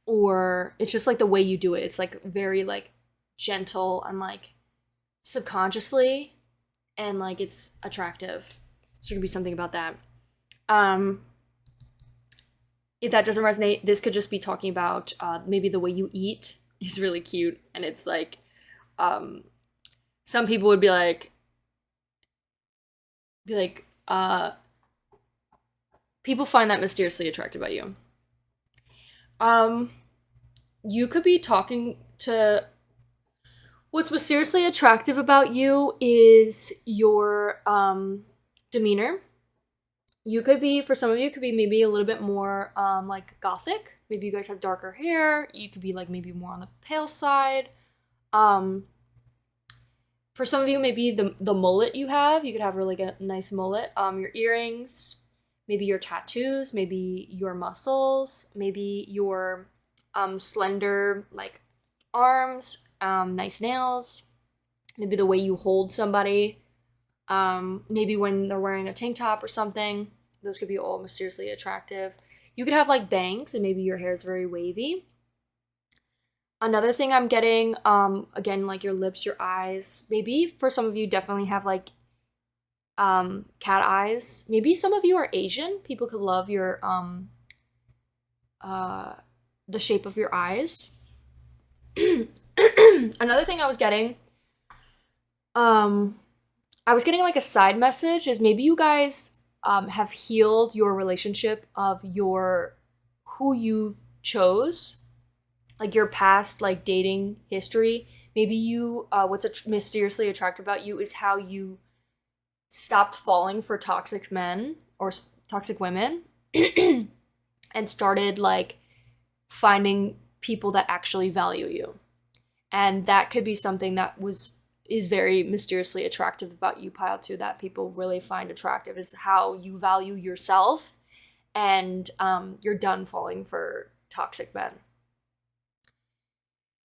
Speaker 1: or it's just like the way you do it. It's like very like gentle and like subconsciously, and like it's attractive. So there could be something about that. If that doesn't resonate, this could just be talking about maybe the way you eat is really cute, and it's like some people would be like people find that mysteriously attractive about you. You could be talking to what's mysteriously attractive about you is your demeanor. You could be, for some of you, it could be maybe a little bit more like gothic. Maybe you guys have darker hair. You could be like maybe more on the pale side. For some of you, maybe the mullet you could have really a nice mullet. Your earrings, maybe your tattoos, maybe your muscles, maybe your slender like arms, nice nails, maybe the way you hold somebody, maybe when they're wearing a tank top or something. Those could be all mysteriously attractive. You could have like bangs and maybe your hair is very wavy. Another thing I'm getting, again, like your lips, your eyes. Maybe for some of you definitely have like cat eyes. Maybe some of you are Asian. People could love your the shape of your eyes. Another thing I was getting like a side message is maybe you guys have healed your relationship of who you chose. like your past like dating history. Maybe you what's mysteriously attractive about you is how you stopped falling for toxic men or toxic women and started like finding people that actually value you. And that could be something that is very mysteriously attractive about you, pile 2, that people really find attractive, is how you value yourself and you're done falling for toxic men.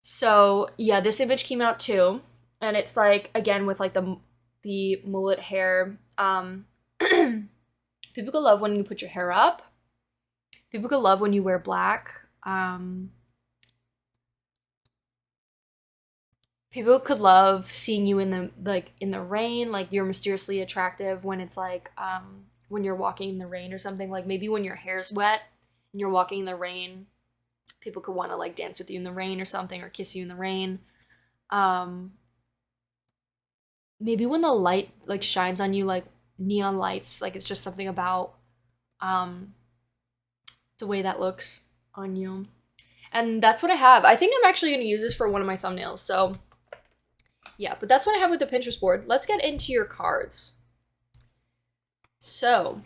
Speaker 1: So yeah, this image came out too, and it's like, again, with like the mullet hair. People could love when you put your hair up. People could love when you wear black. People could love seeing you in the rain, like you're mysteriously attractive when it's like when you're walking in the rain or something, like maybe when your hair's wet and you're walking in the rain, people could want to like dance with you in the rain or something, or kiss you in the rain. Maybe when the light like shines on you, like neon lights, like it's just something about the way that looks on you. And that's what I have. I think I'm actually going to use this for one of my thumbnails. So yeah, but that's what I have with the Pinterest board. Let's get into your cards. So,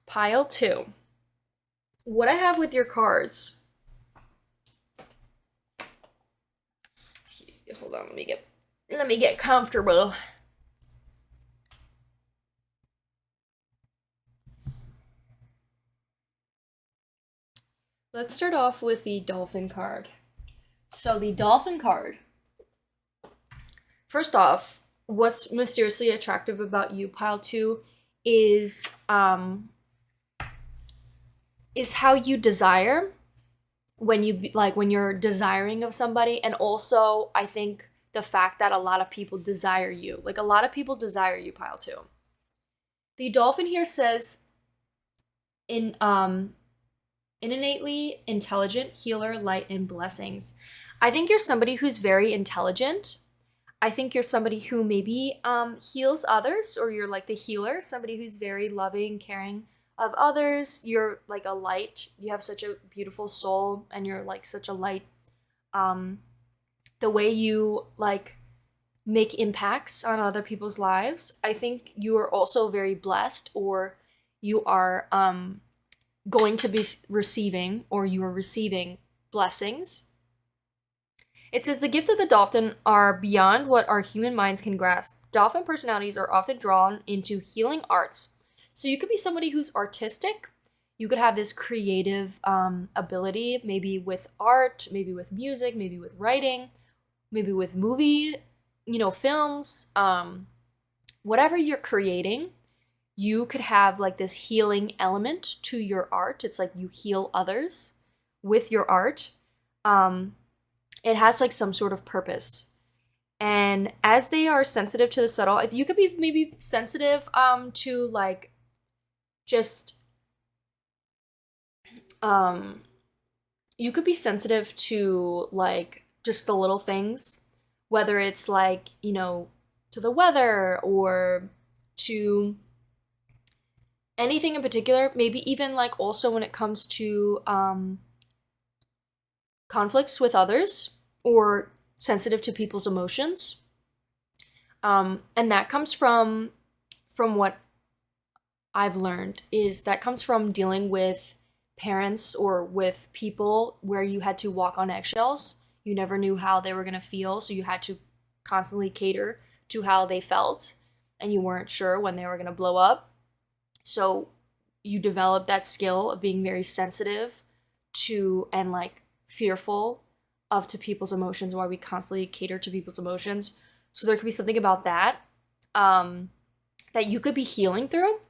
Speaker 1: pile 2. What I have with your cards. Hold on, let me get comfortable. Let's start off with the dolphin card. So the dolphin card. First off, what's mysteriously attractive about you, pile 2, is how you desire when you're desiring of somebody. And also I think the fact that a lot of people desire you. Like a lot of people desire you, pile 2. The dolphin here says innately intelligent, healer, light, and blessings. I think you're somebody who's very intelligent. I think you're somebody who maybe heals others, or you're like the healer, somebody who's very loving, caring of others. You're like a light. You have such a beautiful soul, and you're like such a light. The way you like make impacts on other people's lives. I think you are also very blessed, or you are going to be receiving, or you are receiving blessings. It says the gift of the dolphin are beyond what our human minds can grasp. Dolphin personalities are often drawn into healing arts. So you could be somebody who's artistic. You could have this creative ability, maybe with art, maybe with music, maybe with writing, maybe with movie, films, whatever you're creating. You could have like this healing element to your art. It's like you heal others with your art. It has like some sort of purpose. And as they are sensitive to the subtle, you could be maybe sensitive to like just you could be sensitive to like just the little things, whether it's like, to the weather or to anything in particular, maybe even like also when it comes to conflicts with others, or sensitive to people's emotions. And that comes from what I've learned, is that comes from dealing with parents or with people where you had to walk on eggshells. You never knew how they were going to feel, so you had to constantly cater to how they felt, and you weren't sure when they were going to blow up. So you develop that skill of being very sensitive to and like fearful to people's emotions, why we constantly cater to people's emotions. So there could be something about that that you could be healing through.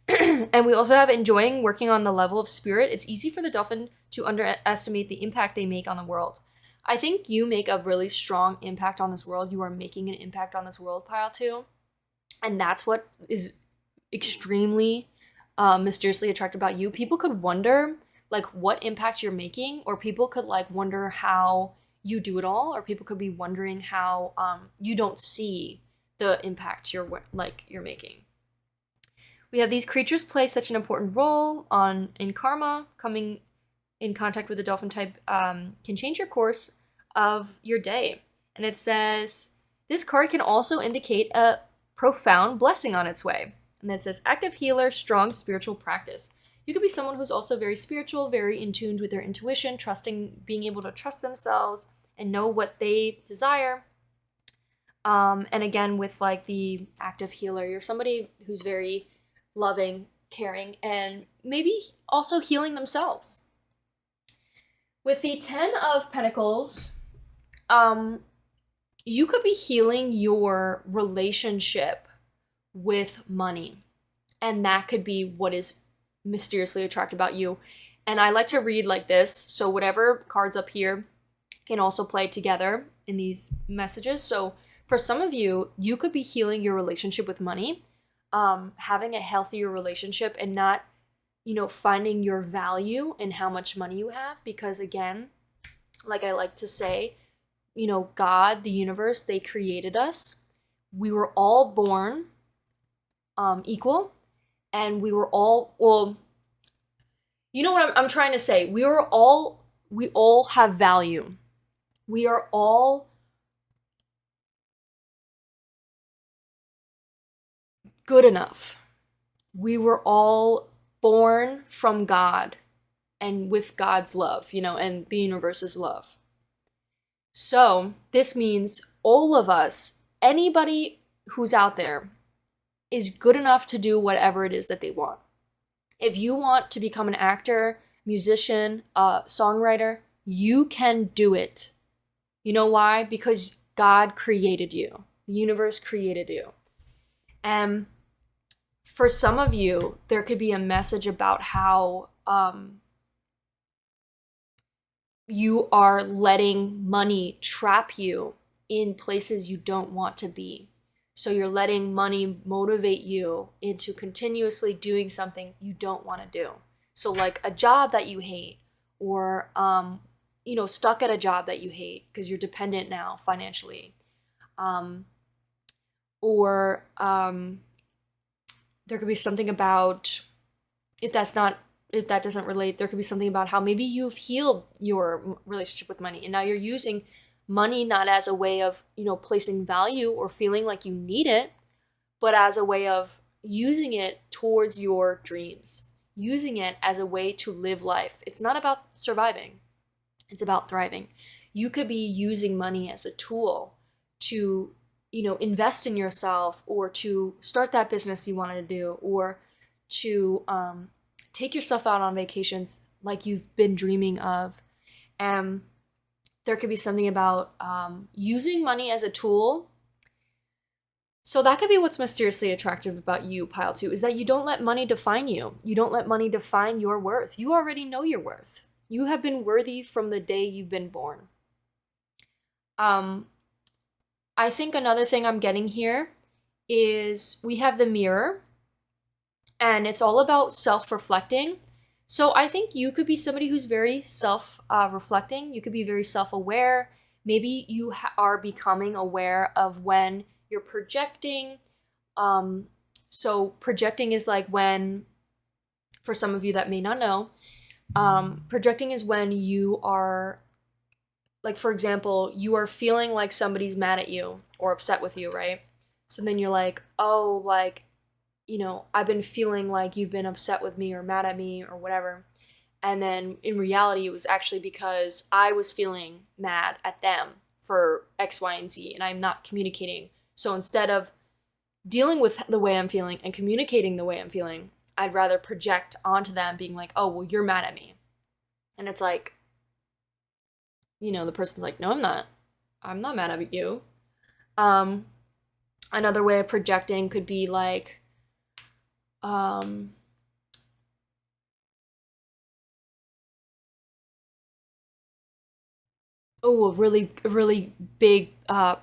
Speaker 1: And we also have enjoying working on the level of spirit. It's easy for the dolphin to underestimate the impact they make on the world. I think you make a really strong impact on this world. You are making an impact on this world, pile 2. And that's what is extremely mysteriously attractive about you. People could wonder like what impact you're making, or people could like wonder how you do it all, or people could be wondering how you don't see the impact you're making. We have these creatures play such an important role in karma, coming in contact with the dolphin type can change your course of your day. And it says, this card can also indicate a profound blessing on its way. And then it says, active healer, strong spiritual practice. You could be someone who's also very spiritual, very in tune with their intuition, being able to trust themselves and know what they desire. And again, with like the active healer, you're somebody who's very loving, caring, and maybe also healing themselves. With the 10 of Pentacles, you could be healing your relationship with money. And that could be what is mysteriously attractive about you. And I like to read like this, so whatever cards up here can also play together in these messages. So for some of you, you could be healing your relationship with money, having a healthier relationship and not, finding your value in how much money you have. Because again, like I like to say, God, the universe, they created us. We were all born equal, and we were all, well, you know what I'm trying to say? We all have value. We are all good enough. We were all born from God and with God's love, and the universe's love. So this means all of us, anybody who's out there, is good enough to do whatever it is that they want. If you want to become an actor, musician, songwriter, you can do it. You know why? Because God created you. The universe created you. And for some of you, there could be a message about how you are letting money trap you in places you don't want to be. So you're letting money motivate you into continuously doing something you don't want to do. So like a job that you hate, or stuck at a job that you hate because you're dependent now financially. Or there could be something about, if that doesn't relate, there could be something about how maybe you've healed your relationship with money and now you're using money not as a way of, placing value or feeling like you need it, but as a way of using it towards your dreams, using it as a way to live life. It's not about surviving. It's about thriving. You could be using money as a tool to, invest in yourself, or to start that business you wanted to do, or to take yourself out on vacations like you've been dreaming of. And there could be something about using money as a tool. So that could be what's mysteriously attractive about you, Pile 2, is that you don't let money define you. You don't let money define your worth. You already know your worth. You have been worthy from the day you've been born. I think another thing I'm getting here is we have the mirror, and it's all about self-reflecting. So I think you could be somebody who's very self-reflecting. You could be very self-aware. Maybe you are becoming aware of when you're projecting. So projecting is like when, for some of you that may not know, projecting is when you are, like, for example, you are feeling like somebody's mad at you or upset with you, right? So then you're like, oh, like, I've been feeling like you've been upset with me or mad at me or whatever. And then in reality, it was actually because I was feeling mad at them for X, Y, and Z, and I'm not communicating. So instead of dealing with the way I'm feeling and communicating the way I'm feeling, I'd rather project onto them being like, oh, well, you're mad at me. And it's like, the person's like, no, I'm not. I'm not mad at you. Another way of projecting could be like, a really big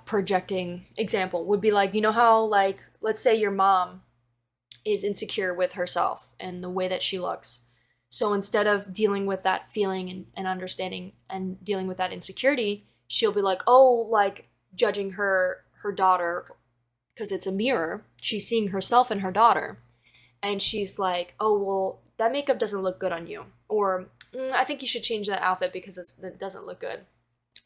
Speaker 1: projecting example would be like, how, like, let's say your mom is insecure with herself and the way that she looks. So instead of dealing with that feeling and understanding and dealing with that insecurity, she'll be like, oh, like judging her daughter, because it's a mirror. She's seeing herself and her daughter. And she's like, oh, well, that makeup doesn't look good on you. Or I think you should change that outfit because it doesn't look good.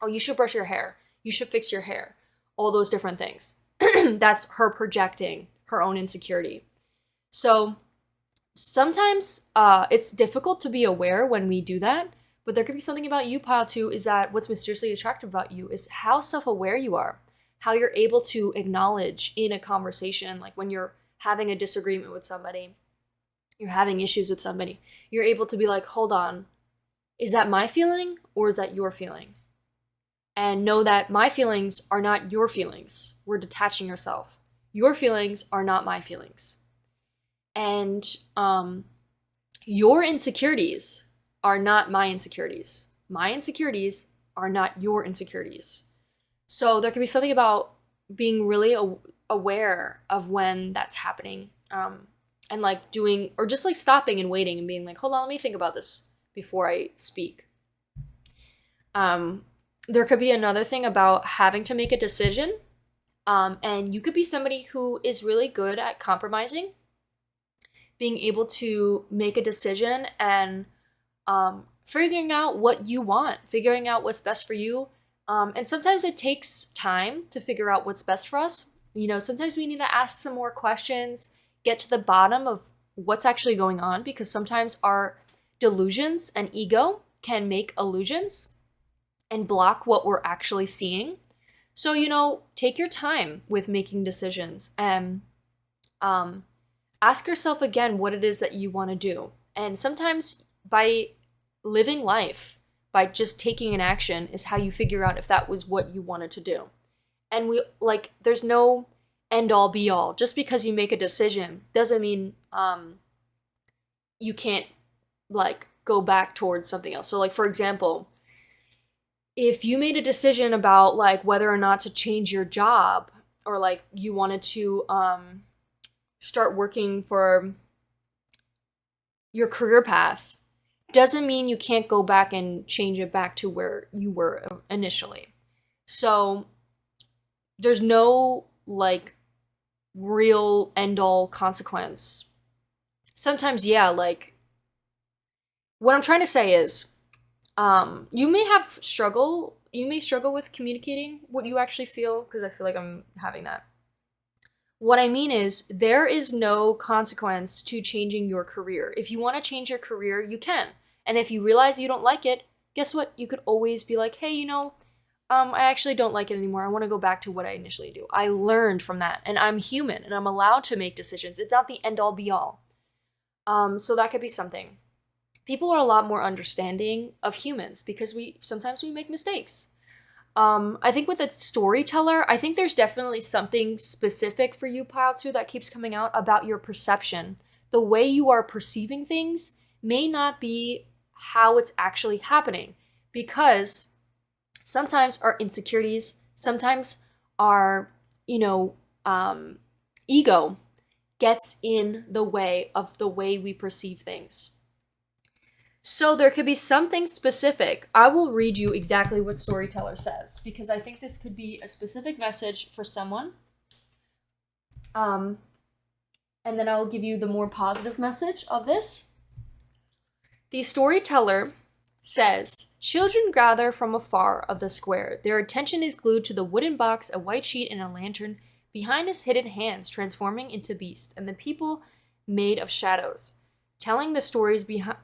Speaker 1: Oh, you should brush your hair. You should fix your hair. All those different things. That's her projecting her own insecurity. So sometimes it's difficult to be aware when we do that, but there could be something about you, pile 2, is that what's mysteriously attractive about you is how self-aware you are, how you're able to acknowledge in a conversation, like when you're having a disagreement with somebody, you're having issues with somebody, you're able to be like, hold on, is that my feeling or is that your feeling? And know that my feelings are not your feelings. We're detaching yourself. Your feelings are not my feelings. And your insecurities are not my insecurities. My insecurities are not your insecurities. So there could be something about being really aware of when that's happening, and like doing, or just like stopping and waiting and being like, hold on, let me think about this before I speak. There could be another thing about having to make a decision, and you could be somebody who is really good at compromising, being able to make a decision and figuring out what you want, figuring out what's best for you. And sometimes it takes time to figure out what's best for us. You know, sometimes we need to ask some more questions, get to the bottom of what's actually going on, because sometimes our delusions and ego can make illusions and block what we're actually seeing. So, you know, take your time with making decisions and ask yourself again what it is that you want to do. And sometimes by living life, by just taking an action, is how you figure out if that was what you wanted to do. And there's no end all be all. Just because you make a decision doesn't mean you can't like go back towards something else. So like, for example, if you made a decision about like whether or not to change your job, or like you wanted to start working for your career path, doesn't mean you can't go back and change it back to where you were initially. So there's no like real end all consequence. Sometimes, yeah, like what I'm trying to say is you may struggle with communicating what you actually feel, because I feel like I'm having that. What I mean is there is no consequence to changing your career. If you want to change your career, you can. And if you realize you don't like it, guess what? You could always be like, hey, you know, I actually don't like it anymore. I want to go back to what I initially do. I learned from that, and I'm human, and I'm allowed to make decisions. It's not the end all be all. So that could be something. People are a lot more understanding of humans because sometimes we make mistakes. I think with a storyteller, I think there's definitely something specific for you, pile 2, that keeps coming out about your perception. The way you are perceiving things may not be how it's actually happening, because sometimes our insecurities, sometimes our, ego gets in the way of the way we perceive things. So there could be something specific. I will read you exactly what storyteller says, because I think this could be a specific message for someone. And then I'll give you the more positive message of this. The storyteller says, children gather from afar of the square. Their attention is glued to the wooden box, a white sheet, and a lantern. Behind his hidden hands, transforming into beasts, and the people made of shadows, telling the stories behind,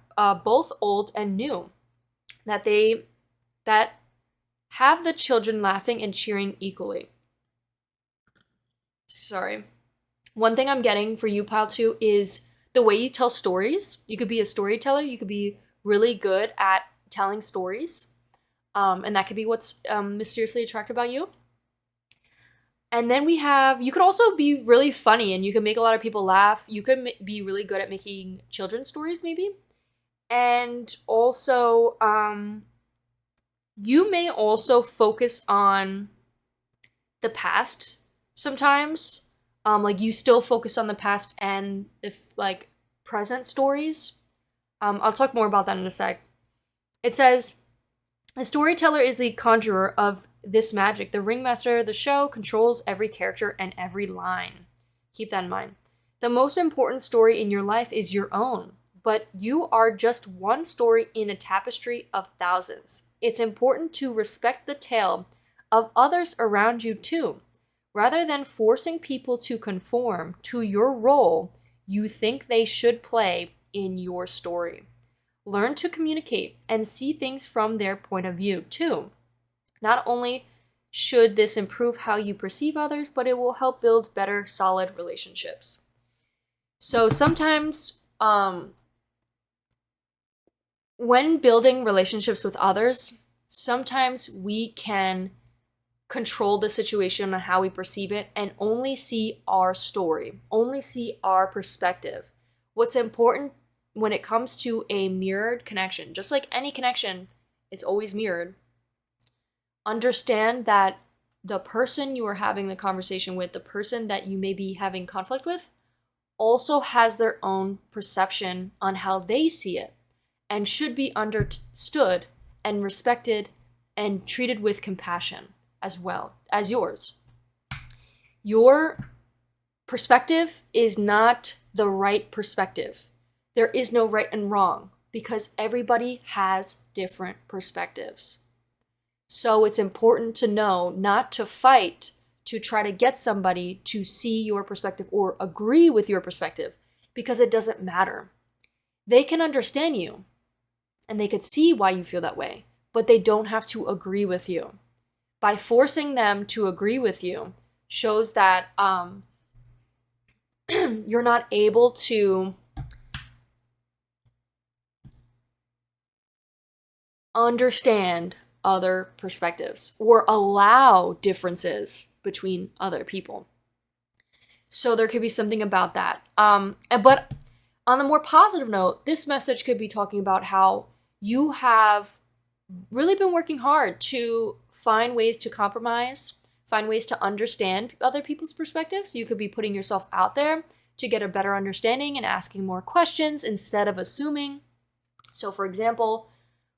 Speaker 1: both old and new, that have the children laughing and cheering equally. Sorry. One thing I'm getting for you, pile 2, is the way you tell stories. You could be a storyteller. You could be really good at telling stories. And that could be what's mysteriously attractive about you. And then you could also be really funny, and you can make a lot of people laugh. You could be really good at making children's stories, maybe. And also, you may also focus on the past sometimes. Like you still focus on the past and the present stories. I'll talk more about that in a sec. It says, a storyteller is the conjurer of this magic. The ringmaster of the show controls every character and every line. Keep that in mind. The most important story in your life is your own. but you are just one story in a tapestry of thousands. It's important to respect the tale of others around you too. Rather than forcing people to conform to your role you think they should play in your story. Learn to communicate and see things from their point of view too. Not only should this improve how you perceive others, but it will help build better, solid relationships. So sometimes, when building relationships with others, sometimes we can control the situation on how we perceive it and only see our story, only see our perspective. What's important when it comes to a mirrored connection, just like any connection, it's always mirrored. Understand that the person you are having the conversation with, the person that you may be having conflict with, also has their own perception on how they see it and should be understood and respected and treated with compassion as well as yours. Your perspective is not the right perspective. There is no right and wrong because everybody has different perspectives. So it's important to know not to fight to try to get somebody to see your perspective or agree with your perspective, because it doesn't matter. They can understand you and they could see why you feel that way, but they don't have to agree with you. By forcing them to agree with you shows that you're not able to understand other perspectives or allow differences between other people. So there could be something about that. But on the more positive note, this message could be talking about how you have really been working hard to find ways to compromise, find ways to understand other people's perspectives. You could be putting yourself out there to get a better understanding and asking more questions instead of assuming. So for example,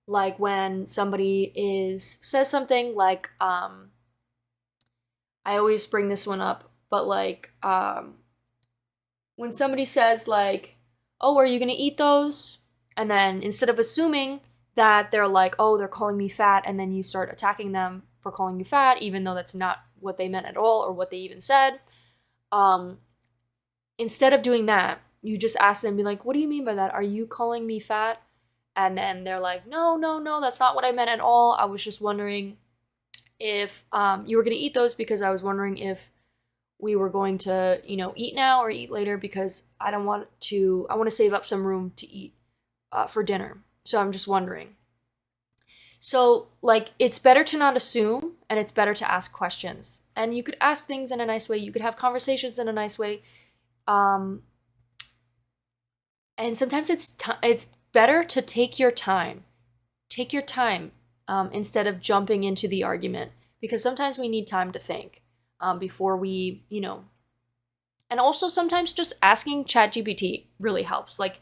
Speaker 1: like when somebody says something like, I always bring this one up, but like, when somebody says like, oh, are you gonna eat those? And then instead of assuming that they're like, oh, they're calling me fat, and then you start attacking them for calling you fat, even though that's not what they meant at all or what they even said. Instead of doing that, you just ask them, be like, what do you mean by that? Are you calling me fat? And then they're like, no, that's not what I meant at all. I was just wondering if you were going to eat those, because I was wondering if we were going to, eat now or eat later, because I want to save up some room to eat for dinner. So I'm just wondering. So like, it's better to not assume, and it's better to ask questions. And you could ask things in a nice way. You could have conversations in a nice way. And sometimes it's better to take your time. Take your time instead of jumping into the argument, because sometimes we need time to think before we, and also sometimes just asking ChatGPT really helps. Like,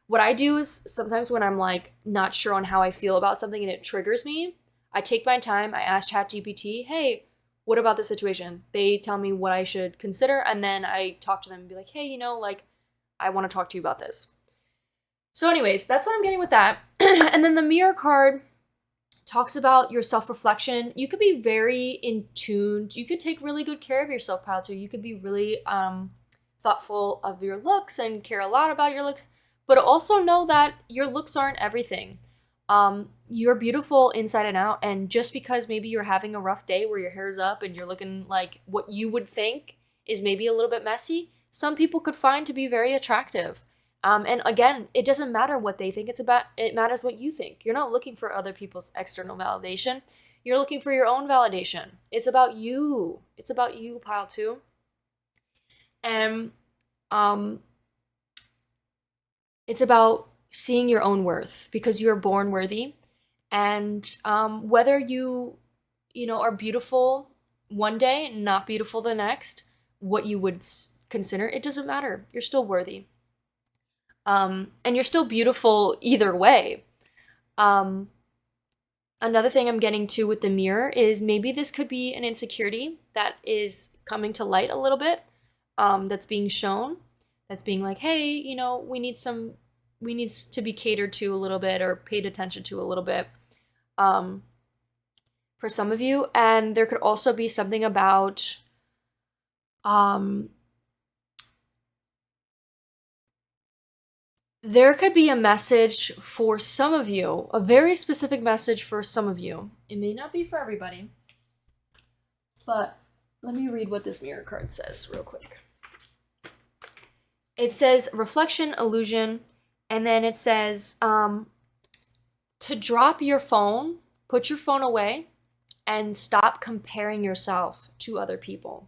Speaker 1: what I do is sometimes when I'm like not sure on how I feel about something and it triggers me, I take my time, I ask ChatGPT, hey, what about this situation? They tell me what I should consider, and then I talk to them and be like, hey, I want to talk to you about this. So anyways, that's what I'm getting with that. And then the mirror card talks about your self-reflection. You could be very in tune. You could take really good care of yourself, Pile 2. You could be really thoughtful of your looks and care a lot about your looks, but also know that your looks aren't everything. You're beautiful inside and out, and just because maybe you're having a rough day where your hair's up and you're looking like what you would think is maybe a little bit messy, some people could find to be very attractive. And again, it doesn't matter what they think. It matters what you think. You're not looking for other people's external validation. You're looking for your own validation. It's about you. It's about you, Pile 2. And it's about seeing your own worth, because you are born worthy. And whether you are beautiful one day and not beautiful the next, what you would consider, it doesn't matter. You're still worthy. And you're still beautiful either way. Another thing I'm getting to with the mirror is maybe this could be an insecurity that is coming to light a little bit, that's being shown, that's being like, hey, we need some needs to be catered to a little bit or paid attention to a little bit for some of you. And there could also be something about there could be a message for some of you, a very specific message for some of you. It may not be for everybody, but let me read what this mirror card says real quick. It says reflection, illusion, and then it says to drop your phone, put your phone away, and stop comparing yourself to other people.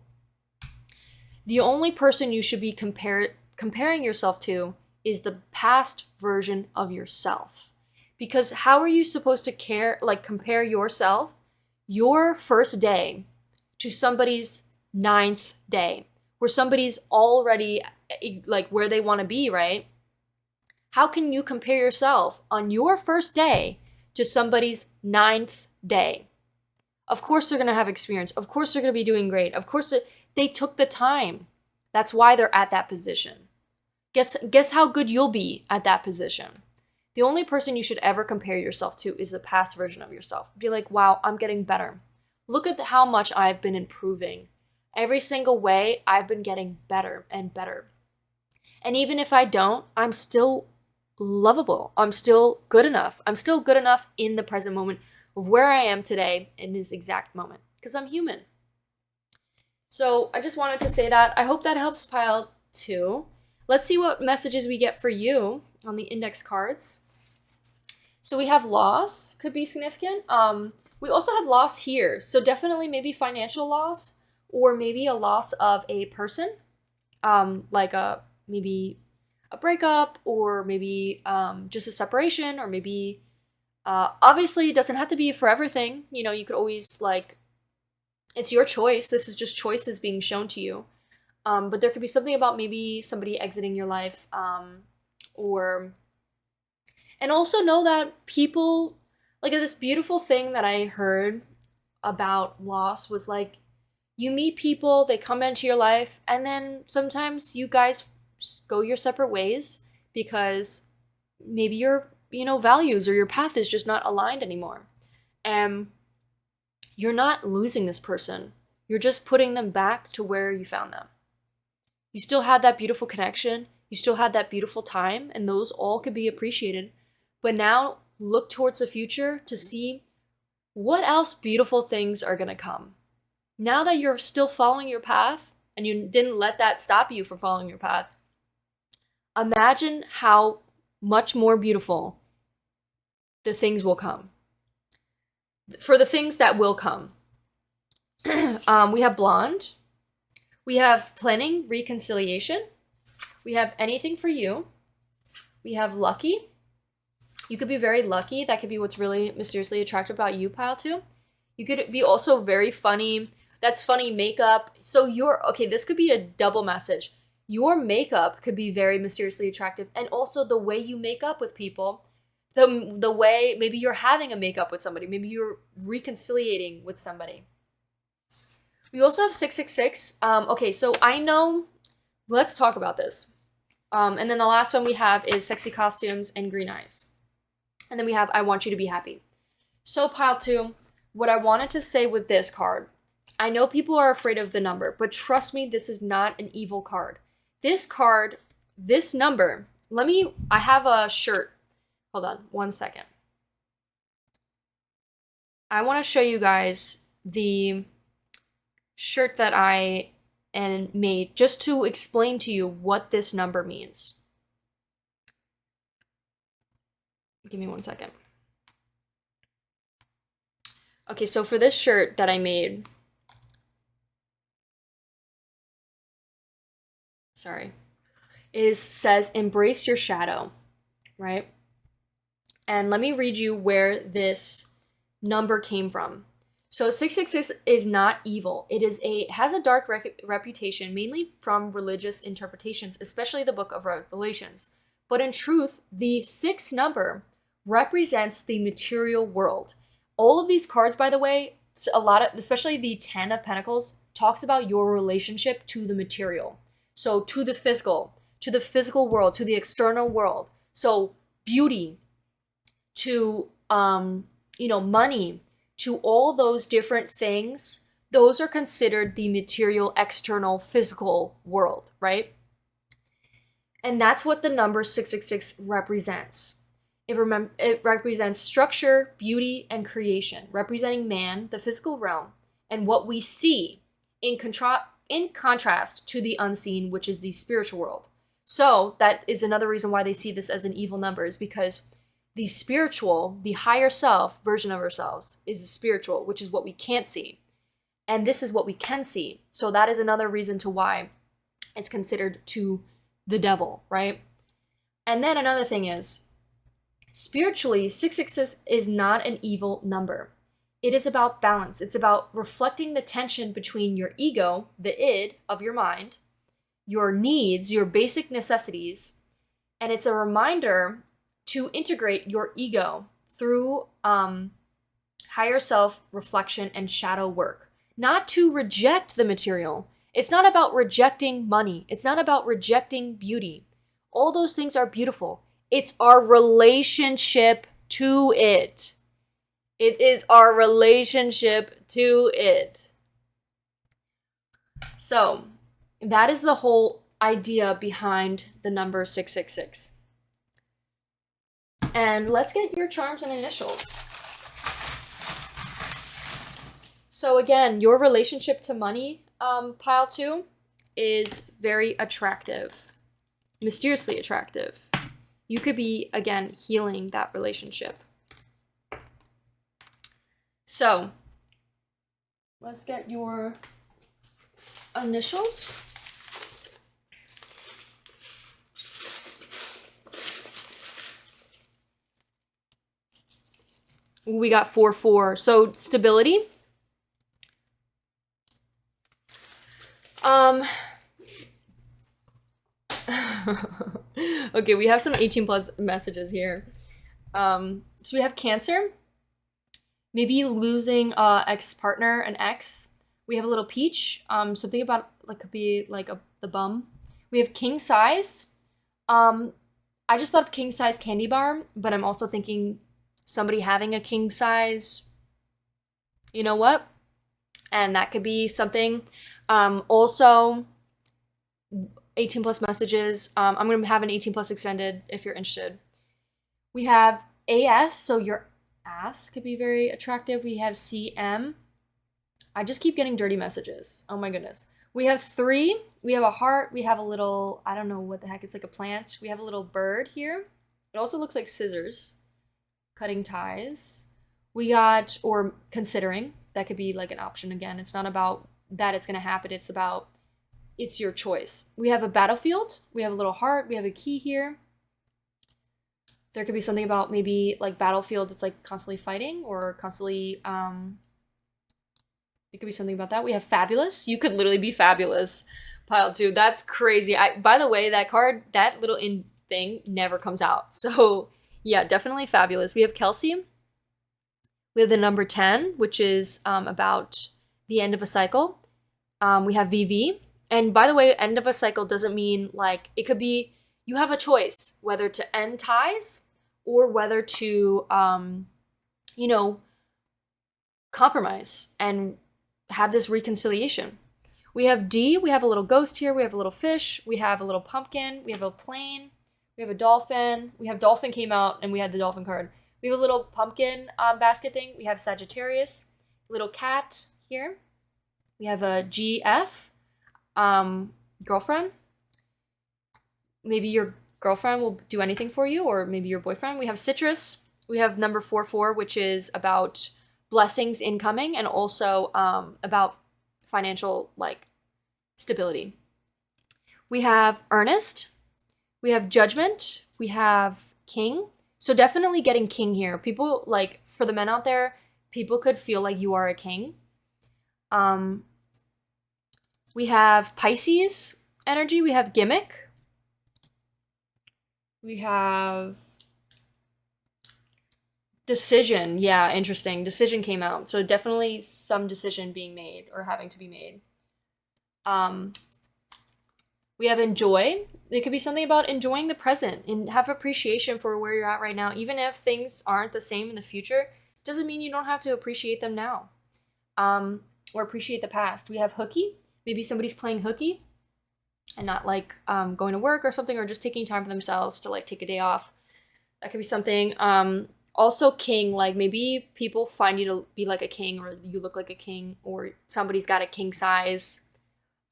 Speaker 1: The only person you should be comparing yourself to is the past version of yourself. Because how are you supposed to compare yourself, your first day, to somebody's 9th day, where somebody's already like where they want to be, right? How can you compare yourself on your first day to somebody's 9th day? Of course they're going to have experience. Of course they're going to be doing great. Of course they took the time. That's why they're at that position. Guess how good you'll be at that position. The only person you should ever compare yourself to is the past version of yourself. Be like, wow, I'm getting better. Look at how much I've been improving. Every single way, I've been getting better and better. And even if I don't, I'm still lovable. I'm still good enough. I'm still good enough in the present moment of where I am today in this exact moment, because I'm human. So I just wanted to say that. I hope that helps pile 2. Let's see what messages we get for you on the index cards. So we have loss, could be significant. We also have loss here. So definitely maybe financial loss, or maybe a loss of a person, maybe a breakup, or maybe just a separation, or maybe obviously it doesn't have to be a forever thing. You know, you could always it's your choice. This is just choices being shown to you. But there could be something about maybe somebody exiting your life, and also know that people, this beautiful thing that I heard about loss was you meet people, they come into your life, and then sometimes you guys go your separate ways because maybe your, values or your path is just not aligned anymore. And you're not losing this person. You're just putting them back to where you found them. You still had that beautiful connection. You still had that beautiful time, and those all could be appreciated. But now look towards the future to see what else beautiful things are going to come. Now that you're still following your path, and you didn't let that stop you from following your path, imagine how much more beautiful the things will come. For the things that will come. We have blonde. We have planning, reconciliation. We have anything for you. We have lucky. You could be very lucky. That could be what's really mysteriously attractive about you, pile 2. You could be also very funny. That's funny makeup. So this could be a double message. Your makeup could be very mysteriously attractive, and also the way you make up with people, the way maybe you're having a makeup with somebody, maybe you're reconciliating with somebody. We also have 666. Okay, so I know, let's talk about this. And then the last one we have is sexy costumes and green eyes. And then we have I want you to be happy. So pile 2, what I wanted to say with this card, I know people are afraid of the number, but trust me, this is not an evil card. This card, this number, I have a shirt. Hold on, 1 second. I want to show you guys the shirt that I made just to explain to you what this number means. Give me 1 second. Okay, so for this shirt that I made, says embrace your shadow, right? And let me read you where this number came from. So 666 is not evil. It has a dark reputation, mainly from religious interpretations, especially the Book of Revelations. But in truth, the 6 number represents the material world. All of these cards, by the way, especially the 10 of Pentacles, talks about your relationship to the material. So to the physical world, to the external world. So beauty to, money, to all those different things, those are considered the material, external, physical world, right? And that's what the number 666 represents. It represents structure, beauty, and creation, representing man, the physical realm, and what we see in contrast to the unseen, which is the spiritual world. So that is another reason why they see this as an evil number, is because the spiritual, the higher self version of ourselves is the spiritual, which is what we can't see. And this is what we can see. So that is another reason to why it's considered to the devil, right? And then another thing is, spiritually, 666 is not an evil number. It is about balance. It's about reflecting the tension between your ego, the id of your mind, your needs, your basic necessities, and it's a reminder to integrate your ego through higher self reflection and shadow work. Not to reject the material. It's not about rejecting money. It's not about rejecting beauty. All those things are beautiful. It's our relationship to it. It is our relationship to it. So that is the whole idea behind the number 666. And let's get your charms and initials. So again, your relationship to money, pile 2, is very attractive, mysteriously attractive. You could be, again, healing that relationship. So let's get your initials. We got 4-4. So stability. Okay, we have some 18 plus messages here. So we have Cancer. Maybe losing ex-partner, an ex. We have a little peach. Something about, like, could be like the bum. We have king size. I just thought of king size candy bar, but I'm also thinking somebody having a king size, you know what? And that could be something. Also, 18 plus messages. I'm going to have an 18 plus extended if you're interested. We have AS, so your ass could be very attractive. We have CM. I just keep getting dirty messages. Oh my goodness. We have 3. We have a heart. We have a little, I don't know what the heck, it's like a plant. We have a little bird here. It also looks like scissors. Cutting ties. We got, or considering, that could be like an option again. It's not about that it's going to happen. It's about, it's your choice. We have a battlefield. We have a little heart. We have a key here. There could be something about maybe like battlefield. It's like constantly fighting or constantly, it could be something about that. We have fabulous. You could literally be fabulous. Pile 2. That's crazy. By the way, that card, that little in thing never comes out. So yeah, definitely fabulous. We have Kelsey. We have the number 10, which is about the end of a cycle. We have VV. And by the way, end of a cycle doesn't mean like, it could be, you have a choice whether to end ties or whether to, compromise and have this reconciliation. We have D. We have a little ghost here. We have a little fish. We have a little pumpkin. We have a plane. We have a dolphin. We have dolphin came out and we had the dolphin card. We have a little pumpkin basket thing. We have Sagittarius, little cat here. We have a GF, girlfriend. Maybe your girlfriend will do anything for you, or maybe your boyfriend. We have citrus. We have number 44, which is about blessings incoming and also about financial like stability. We have earnest. We have judgment. We have king. So definitely getting king here. People, like, for the men out there, people could feel like you are a king. We have Pisces energy. We have gimmick. We have decision. Yeah, interesting. Decision came out. So definitely some decision being made or having to be made. We have enjoy. It could be something about enjoying the present and have appreciation for where you're at right now. Even if things aren't the same in the future, doesn't mean you don't have to appreciate them now. Or appreciate the past. We have hooky. Maybe somebody's playing hooky and not like going to work or something, or just taking time for themselves to like take a day off. That could be something. Also king, like maybe people find you to be like a king, or you look like a king, or somebody's got a king size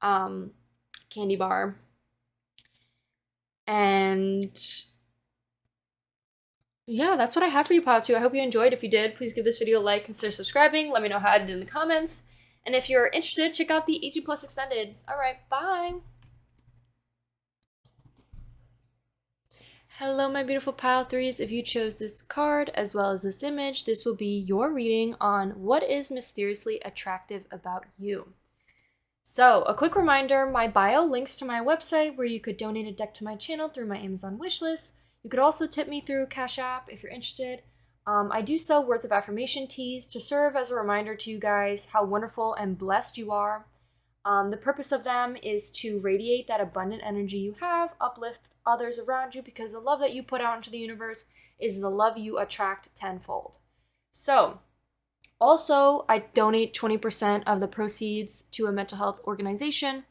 Speaker 1: candy bar. And yeah, that's what I have for you, Pile 2. I hope you enjoyed. If you did, please give this video a like, consider subscribing. Let me know how I did in the comments. And if you're interested, check out the 18+ extended. All right, bye. Hello, my beautiful Pile 3s. If you chose this card as well as this image, this will be your reading on what is mysteriously attractive about you. So, a quick reminder, my bio links to my website where you could donate a deck to my channel through my Amazon wishlist. You could also tip me through Cashapp if you're interested. I do sell words of affirmation teas to serve as a reminder to you guys how wonderful and blessed you are. The purpose of them is to radiate that abundant energy you have, uplift others around you, because the love that you put out into the universe is the love you attract tenfold. So, also, I donate 20% of the proceeds to a mental health organization.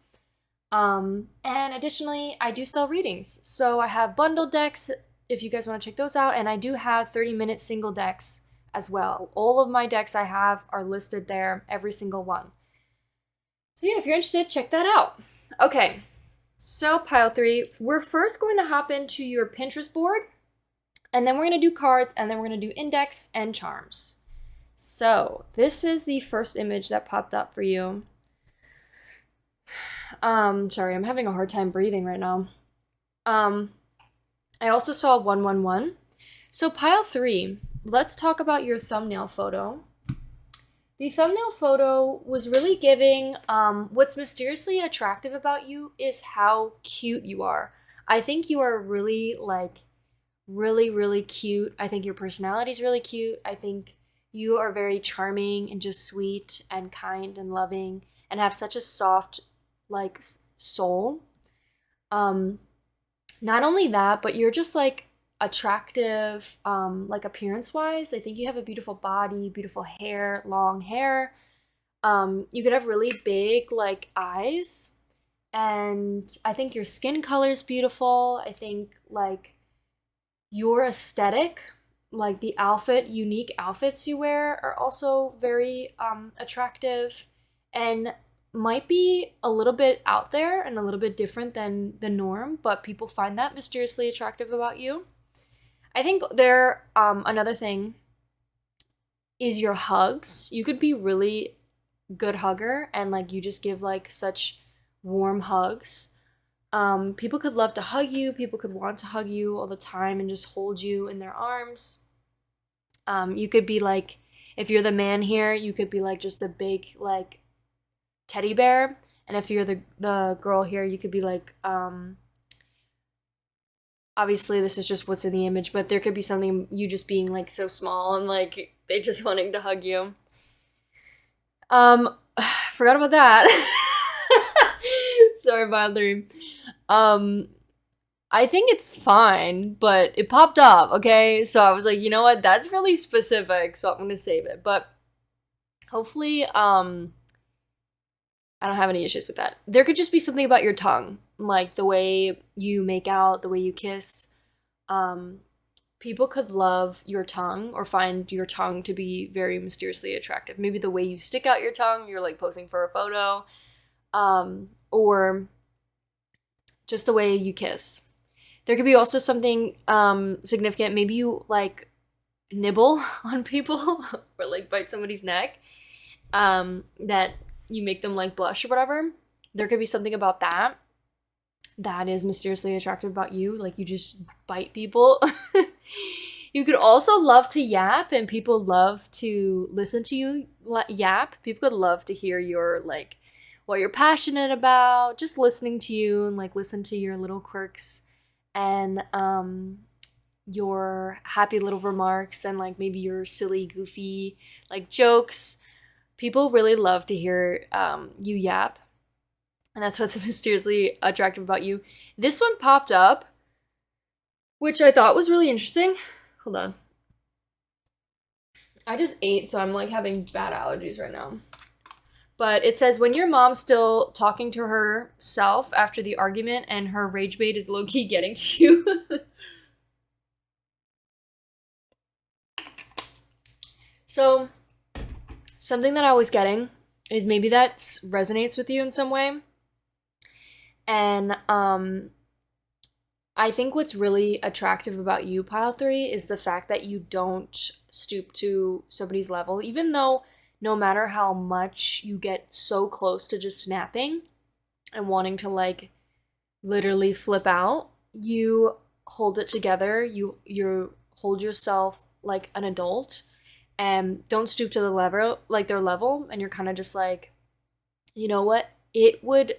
Speaker 1: And additionally, I do sell readings. So I have bundled decks if you guys want to check those out. And I do have 30-minute single decks as well. All of my decks I have are listed there, every single one. So yeah, if you're interested, check that out. Okay, so Pile 3, we're first going to hop into your Pinterest board. And then we're going to do cards, and then we're going to do index and charms. So this is the first image that popped up for you. Sorry, I'm having a hard time breathing right now. I also saw 111. So Pile 3, let's talk about your thumbnail photo. The thumbnail photo was really giving, what's mysteriously attractive about you is how cute you are. I think you are really, really cute. I think your personality is really cute. I think you are very charming and just sweet and kind and loving and have such a soft, soul. Not only that, but you're just, attractive, appearance-wise. I think you have a beautiful body, beautiful hair, long hair. You could have really big, eyes. And I think your skin color is beautiful. I think, your aesthetic, the unique outfits you wear are also very attractive and might be a little bit out there and a little bit different than the norm, but people find that mysteriously attractive about you. I think another thing is your hugs. You could be really good hugger and you just give such warm hugs. People could love to hug you. People could want to hug you all the time and just hold you in their arms. You could be if you're the man here, you could be just a big teddy bear. And if you're the girl here, you could be obviously this is just what's in the image, but there could be something you just being so small and they just wanting to hug you. Forgot about that. Sorry, Pile 3. I think it's fine, but it popped up, okay? So I was like, you know what? That's really specific, so I'm gonna save it. But hopefully, I don't have any issues with that. There could just be something about your tongue, the way you make out, the way you kiss. People could love your tongue or find your tongue to be very mysteriously attractive. Maybe the way you stick out your tongue, you're posing for a photo, or just the way you kiss. There could be also something significant. Maybe you nibble on people or bite somebody's neck, that you make them blush or whatever. There could be something about that that is mysteriously attractive about you. You just bite people. You could also love to yap, and people love to listen to you yap. People could love to hear your what you're passionate about, just listening to you and listen to your little quirks and your happy little remarks and maybe your silly, goofy jokes. People really love to hear you yap. And that's what's mysteriously attractive about you. This one popped up, which I thought was really interesting. Hold on. I just ate, so I'm like having bad allergies right now. But it says, when your mom's still talking to herself after the argument and her rage bait is low-key getting to you. So, something that I was getting is maybe that resonates with you in some way. And I think what's really attractive about you, pile 3, is the fact that you don't stoop to somebody's level, even though no matter how much you get so close to just snapping and wanting to like literally flip out, you hold it together. You hold yourself like an adult and don't stoop to the level, like their level, and you're kind of just like, you know what? It would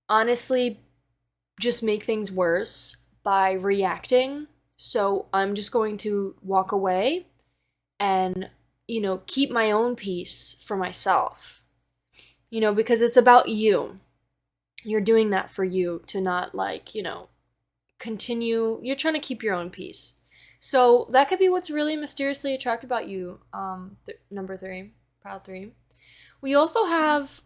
Speaker 1: honestly just make things worse by reacting. So I'm just going to walk away and, you know, keep my own peace for myself, you know, because it's about you. You're doing that for you to not like, you know, continue. You're trying to keep your own peace. So that could be what's really mysteriously attractive about you. Number 3, pile 3. We also have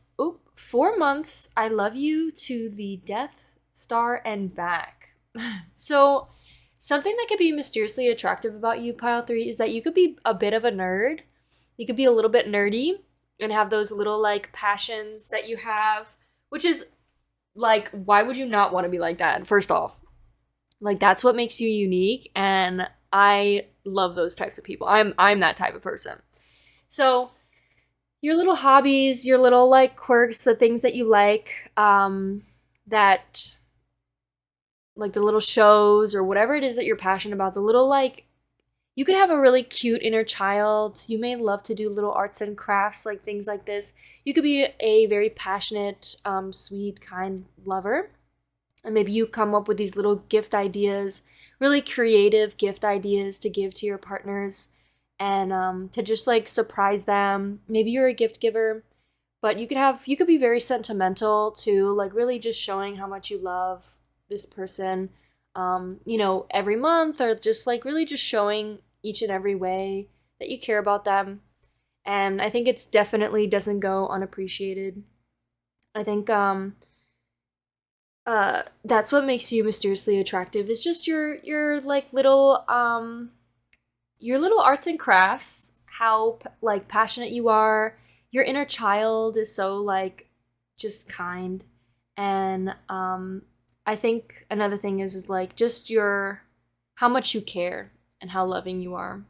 Speaker 1: 4 months. I love you to the death, star, and back. So something that could be mysteriously attractive about you, pile 3, is that you could be a bit of a nerd. You could be a little bit nerdy and have those little like passions that you have, which is like, why would you not want to be like that? First off, like that's what makes you unique, and I love those types of people. I'm that type of person. So your little hobbies, your little like quirks, the things that you like, that like the little shows or whatever it is that you're passionate about, the little like, you could have a really cute inner child. You may love to do little arts and crafts, like things like this. You could be a very passionate, sweet, kind lover. And maybe you come up with these little gift ideas, really creative gift ideas to give to your partners, and to just like surprise them. Maybe you're a gift giver, but you could be very sentimental too, like really just showing how much you love this person, you know, every month, or just like really just showing each and every way that you care about them. And I think it's definitely doesn't go unappreciated. I think that's what makes you mysteriously attractive, is just your like little your little arts and crafts, how like passionate you are. Your inner child is so like just kind. And I think another thing is like just your how much you care and how loving you are.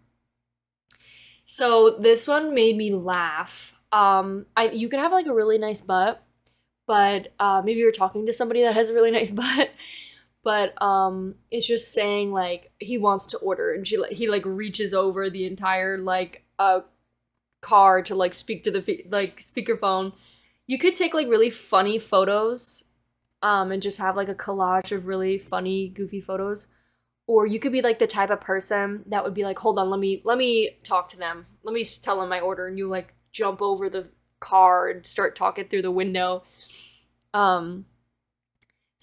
Speaker 1: So this one made me laugh. You could have like a really nice butt, but maybe you're talking to somebody that has a really nice butt, but it's just saying like he wants to order, and he like reaches over the entire like car to like speak to the like speakerphone. You could take like really funny photos, and just have like a collage of really funny, goofy photos. Or you could be like the type of person that would be like, hold on, let me talk to them. Let me tell them my order, and you like jump over the car and start talking through the window.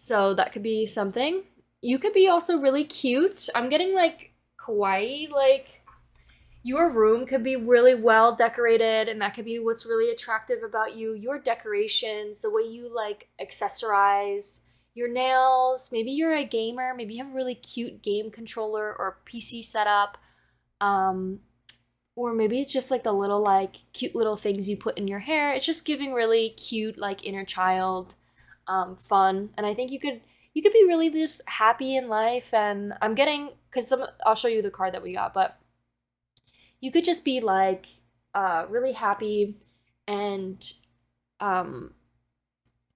Speaker 1: So that could be something. You could be also really cute. I'm getting like kawaii, like your room could be really well decorated, and that could be what's really attractive about you. Your decorations, the way you like accessorize your nails. Maybe you're a gamer. Maybe you have a really cute game controller or PC setup. Or maybe it's just like the little like cute little things you put in your hair. It's just giving really cute like inner child fun. And I think you could be really just happy in life. And I'm getting, because I'll show you the card that we got, but you could just be like really happy and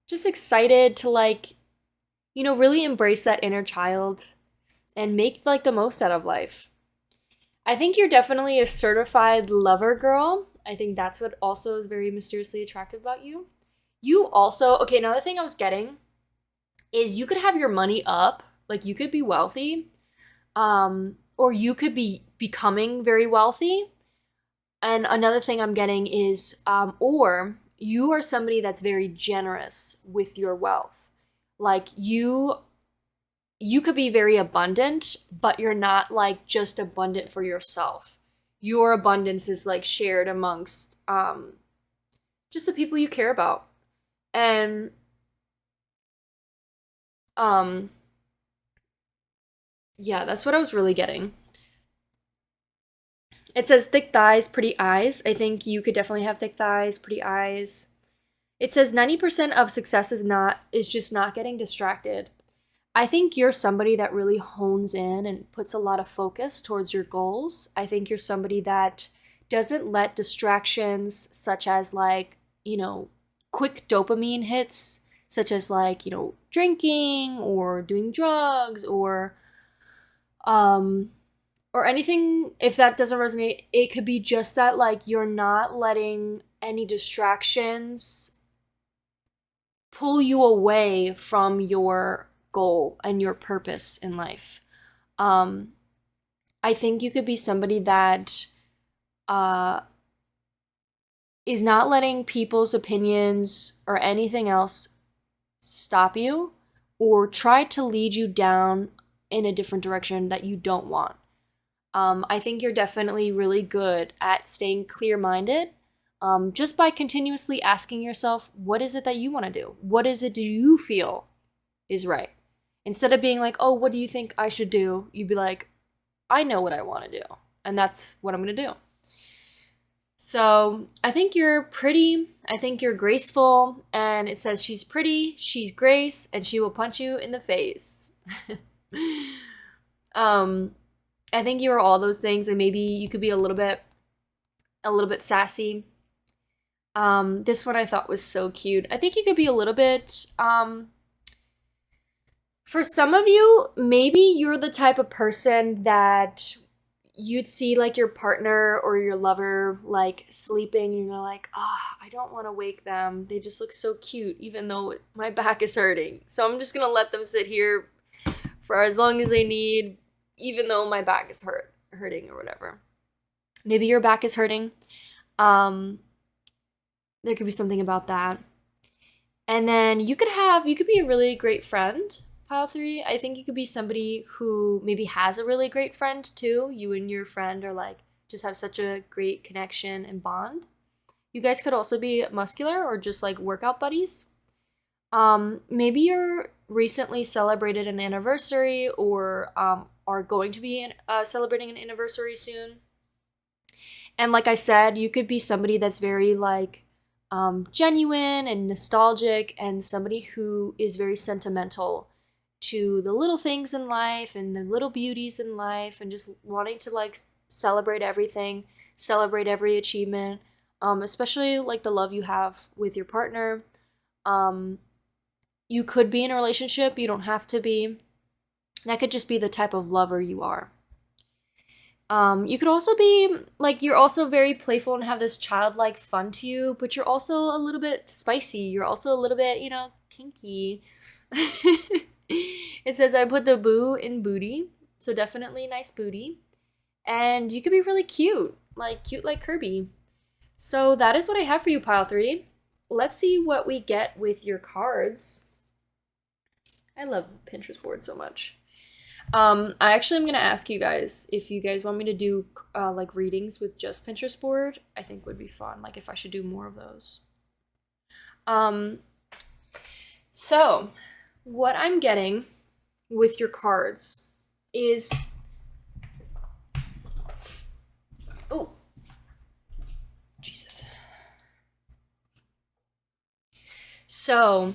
Speaker 1: just excited to like, you know, really embrace that inner child and make like the most out of life. I think you're definitely a certified lover girl. I think that's what also is very mysteriously attractive about you. You also, okay, another thing I was getting is you could have your money up, like you could be wealthy, or you could be becoming very wealthy. And another thing I'm getting is, or you are somebody that's very generous with your wealth. Like you could be very abundant, but you're not like just abundant for yourself. Your abundance is like shared amongst just the people you care about. And yeah, that's what I was really getting. It says thick thighs, pretty eyes. I think you could definitely have thick thighs, pretty eyes. It says 90% of success is just not getting distracted. I think you're somebody that really hones in and puts a lot of focus towards your goals. I think you're somebody that doesn't let distractions such as like, quick dopamine hits, such as like, drinking or doing drugs or anything. If that doesn't resonate, it could be just that like you're not letting any distractions pull you away from your goal and your purpose in life. I think you could be somebody that is not letting people's opinions or anything else stop you or try to lead you down in a different direction that you don't want. I think you're definitely really good at staying clear-minded, just by continuously asking yourself, what is it that you want to do? What is it do you feel is right? Instead of being like, oh, what do you think I should do? You'd be like, I know what I want to do, and that's what I'm going to do. So I think you're pretty, I think you're graceful, and it says she's pretty, she's grace, and she will punch you in the face. I think you are all those things, and maybe you could be a little bit sassy. This one I thought was so cute. I think you could be a little bit, for some of you, maybe you're the type of person that you'd see like your partner or your lover like sleeping and you're like, I don't want to wake them. They just look so cute, even though my back is hurting. So I'm just going to let them sit here for as long as they need, even though my back is hurting or whatever. Maybe your back is hurting. There could be something about that. And then you could be a really great friend. Pile 3, I think you could be somebody who maybe has a really great friend too. You and your friend are like, just have such a great connection and bond. You guys could also be muscular or just like workout buddies. Maybe you're recently celebrated an anniversary or are going to be celebrating an anniversary soon. And like I said, you could be somebody that's very like genuine and nostalgic and somebody who is very sentimental to the little things in life and the little beauties in life and just wanting to like celebrate everything, celebrate every achievement, especially like the love you have with your partner. You could be in a relationship, you don't have to be. That could just be the type of lover you are. You could also be like, you're also very playful and have this childlike fun to you, but you're also a little bit spicy. You're also a little bit, kinky. It says I put the boo in booty, so definitely nice booty. And you could be really cute like Kirby. So that is what I have for you, Pile 3. Let's see what we get with your cards. I love Pinterest boards so much. I actually am going to ask you guys if you guys want me to do like readings with just Pinterest board. I think would be fun, like if I should do more of those. So what I'm getting with your cards is, oh, Jesus. So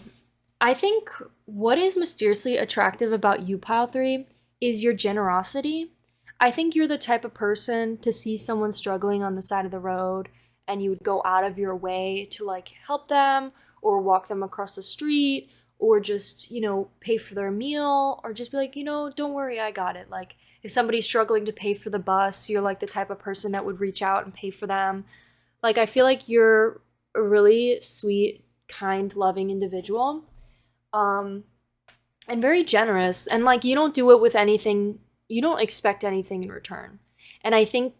Speaker 1: I think what is mysteriously attractive about you, Pile 3, is your generosity. I think you're the type of person to see someone struggling on the side of the road and you would go out of your way to like help them or walk them across the street or just, pay for their meal or just be like, don't worry, I got it. Like if somebody's struggling to pay for the bus, you're like the type of person that would reach out and pay for them. Like I feel like you're a really sweet, kind, loving individual. And very generous, and like you don't do it with anything, you don't expect anything in return. And I think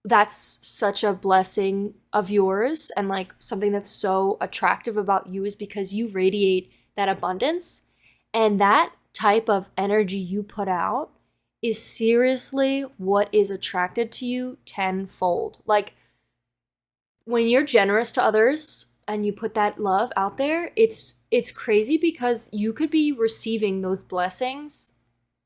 Speaker 1: that's such a blessing of yours, and like something that's so attractive about you is because you radiate that abundance, and that type of energy you put out is seriously what is attracted to you tenfold. Like when you're generous to others and you put that love out there, it's crazy because you could be receiving those blessings.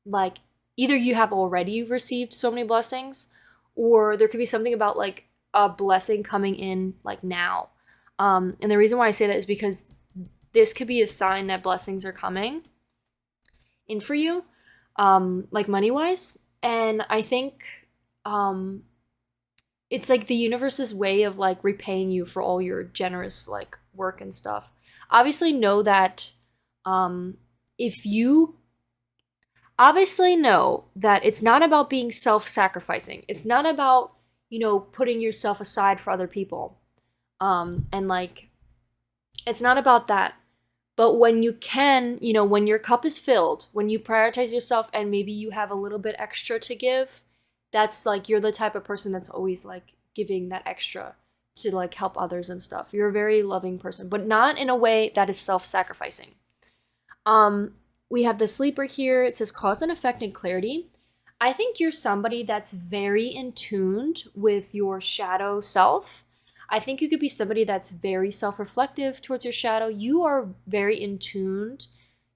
Speaker 1: Like either you have already received so many blessings, or there could be something about like a blessing coming in like now. And the reason why I say that is because this could be a sign that blessings are coming in for you, like money wise. And I think it's like the universe's way of like repaying you for all your generous like work and stuff. Obviously know that if you obviously know that it's not about being self-sacrificing. It's not about, you know, putting yourself aside for other people. And like it's not about that. But when you can, you know, when your cup is filled, when you prioritize yourself and maybe you have a little bit extra to give, that's like you're the type of person that's always like giving that extra to like help others and stuff. You're a very loving person, but not in a way that is self-sacrificing. We have the sleeper here. It says cause and effect and clarity. I think you're somebody that's very in tuned with your shadow self. I think you could be somebody that's very self-reflective towards your shadow. You are very in tuned,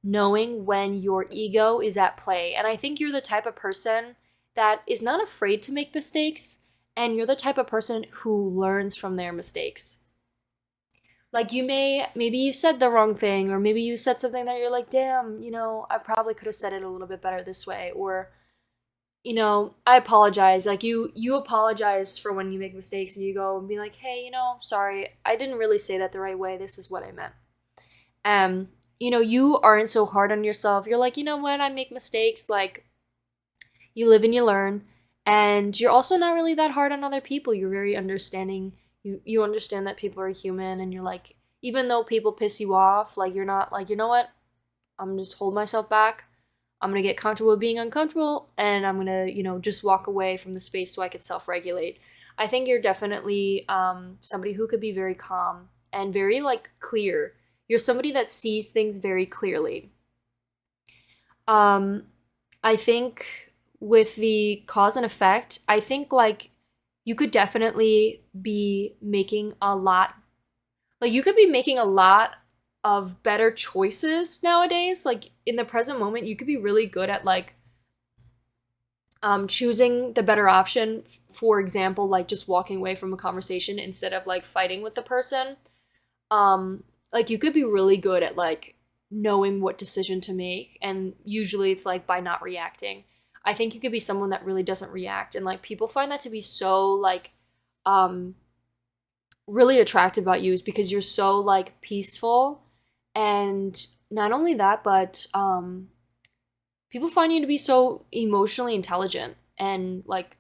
Speaker 1: knowing when your ego is at play. And I think you're the type of person that is not afraid to make mistakes, and you're the type of person who learns from their mistakes. Like maybe you said the wrong thing, or maybe you said something that you're like, damn, you know, I probably could have said it a little bit better this way, or, you know, I apologize. Like you apologize for when you make mistakes, and you go and be like, hey, you know, sorry, I didn't really say that the right way. This is what I meant. You know, you aren't so hard on yourself. You're like, you know what, I make mistakes. Like you live and you learn, and you're also not really that hard on other people. You're very understanding. You understand that people are human, and you're like, even though people piss you off, like you're not like, you know what, I'm just hold myself back. I'm gonna get comfortable with being uncomfortable, and I'm gonna, you know, just walk away from the space so I could self-regulate. I think you're definitely somebody who could be very calm and very like clear. You're somebody that sees things very clearly. I think with the cause and effect, I think like you could definitely be making a lot, like you could be making a lot of better choices nowadays. Like in the present moment, you could be really good at like choosing the better option. For example, like just walking away from a conversation instead of like fighting with the person. Like you could be really good at like knowing what decision to make, and usually it's like by not reacting. I think you could be someone that really doesn't react, and like people find that to be so like really attractive about you, is because you're so like peaceful. And not only that, but people find you to be so emotionally intelligent, and like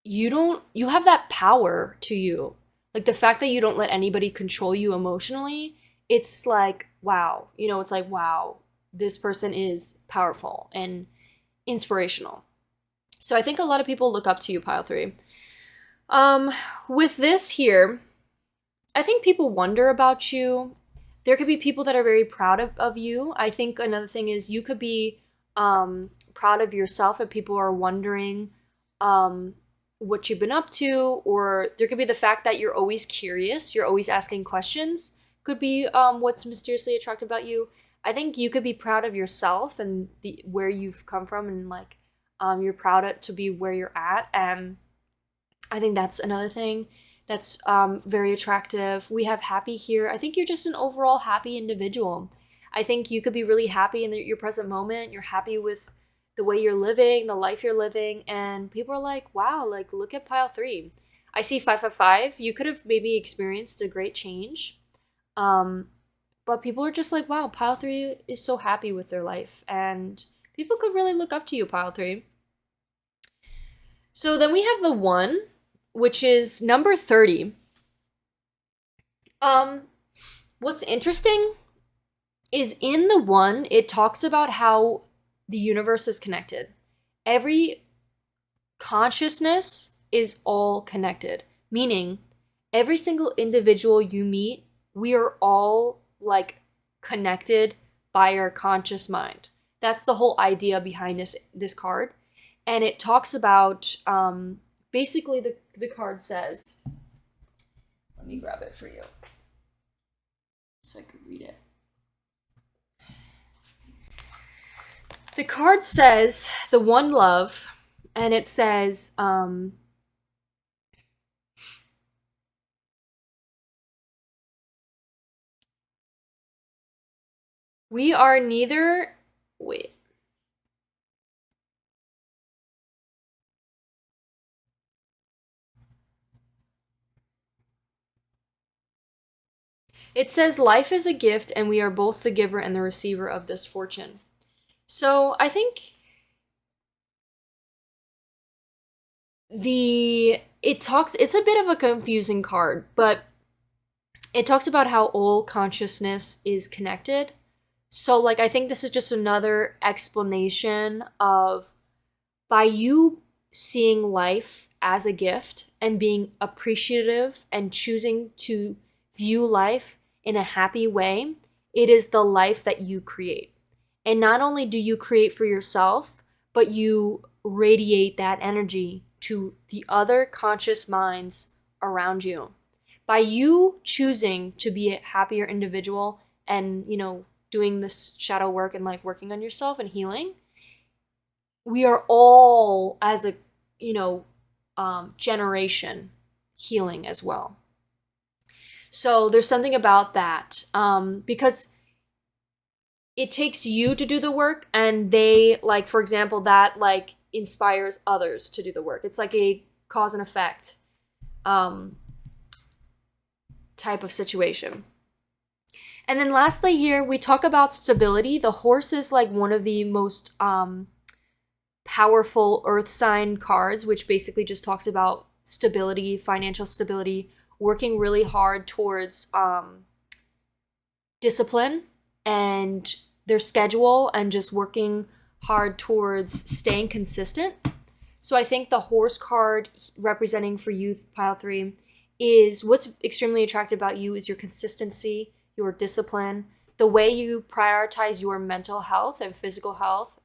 Speaker 1: you have that power to you. Like the fact that you don't let anybody control you emotionally, it's like wow, you know, it's like wow, this person is powerful and inspirational. So I think a lot of people look up to you, pile 3. With this here, I think people wonder about you. There could be people that are very proud of you. I think another thing is you could be proud of yourself if people are wondering what you've been up to, or there could be the fact that you're always curious, you're always asking questions, could be what's mysteriously attractive about you. I think you could be proud of yourself and where you've come from, and like you're proud to be where you're at. And I think that's another thing that's very attractive. We have happy here. I think you're just an overall happy individual. I think you could be really happy in your present moment. You're happy with the way you're living, the life you're living, and people are like, wow, like look at pile 3. I see 555. You could have maybe experienced a great change. But people are just like, wow, pile 3 is so happy with their life, and people could really look up to you, pile 3. So then we have the 1, which is number 30. What's interesting is in the 1, it talks about how the universe is connected. every consciousness is all connected, meaning every single individual you meet, we are all like connected by our conscious mind. That's the whole idea behind this card. And it talks about, basically the card says, let me grab it for you so I could read it. The card says the one love, and it says, we are neither, wait. It says life is a gift and we are both the giver and the receiver of this fortune. So I think it's a bit of a confusing card, but it talks about how all consciousness is connected. So like, I think this is just another explanation of, by you seeing life as a gift and being appreciative and choosing to view life in a happy way, it is the life that you create. And not only do you create for yourself, but you radiate that energy to the other conscious minds around you. By you choosing to be a happier individual and, you know, doing this shadow work and like working on yourself and healing, we are all, as a, you know, generation, healing as well. So there's something about that, because it takes you to do the work, and they, like, for example, that like inspires others to do the work. It's like a cause and effect type of situation. And then lastly here, we talk about stability. The horse is like one of the most powerful earth sign cards, which basically just talks about stability, financial stability, working really hard towards discipline and their schedule, and just working hard towards staying consistent. So I think the horse card representing for you, pile 3, is what's extremely attractive about you is your consistency, your discipline, the way you prioritize your mental health and physical health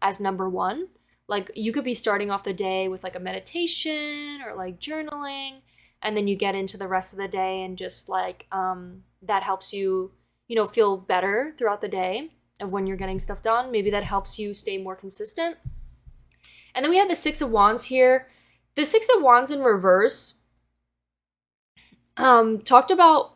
Speaker 1: as number one. Like, you could be starting off the day with like a meditation or like journaling, and then you get into the rest of the day and just like that helps you, you know, feel better throughout the day of when you're getting stuff done. Maybe that helps you stay more consistent. And then we have the 6 of Wands here. The 6 of Wands in reverse talked about,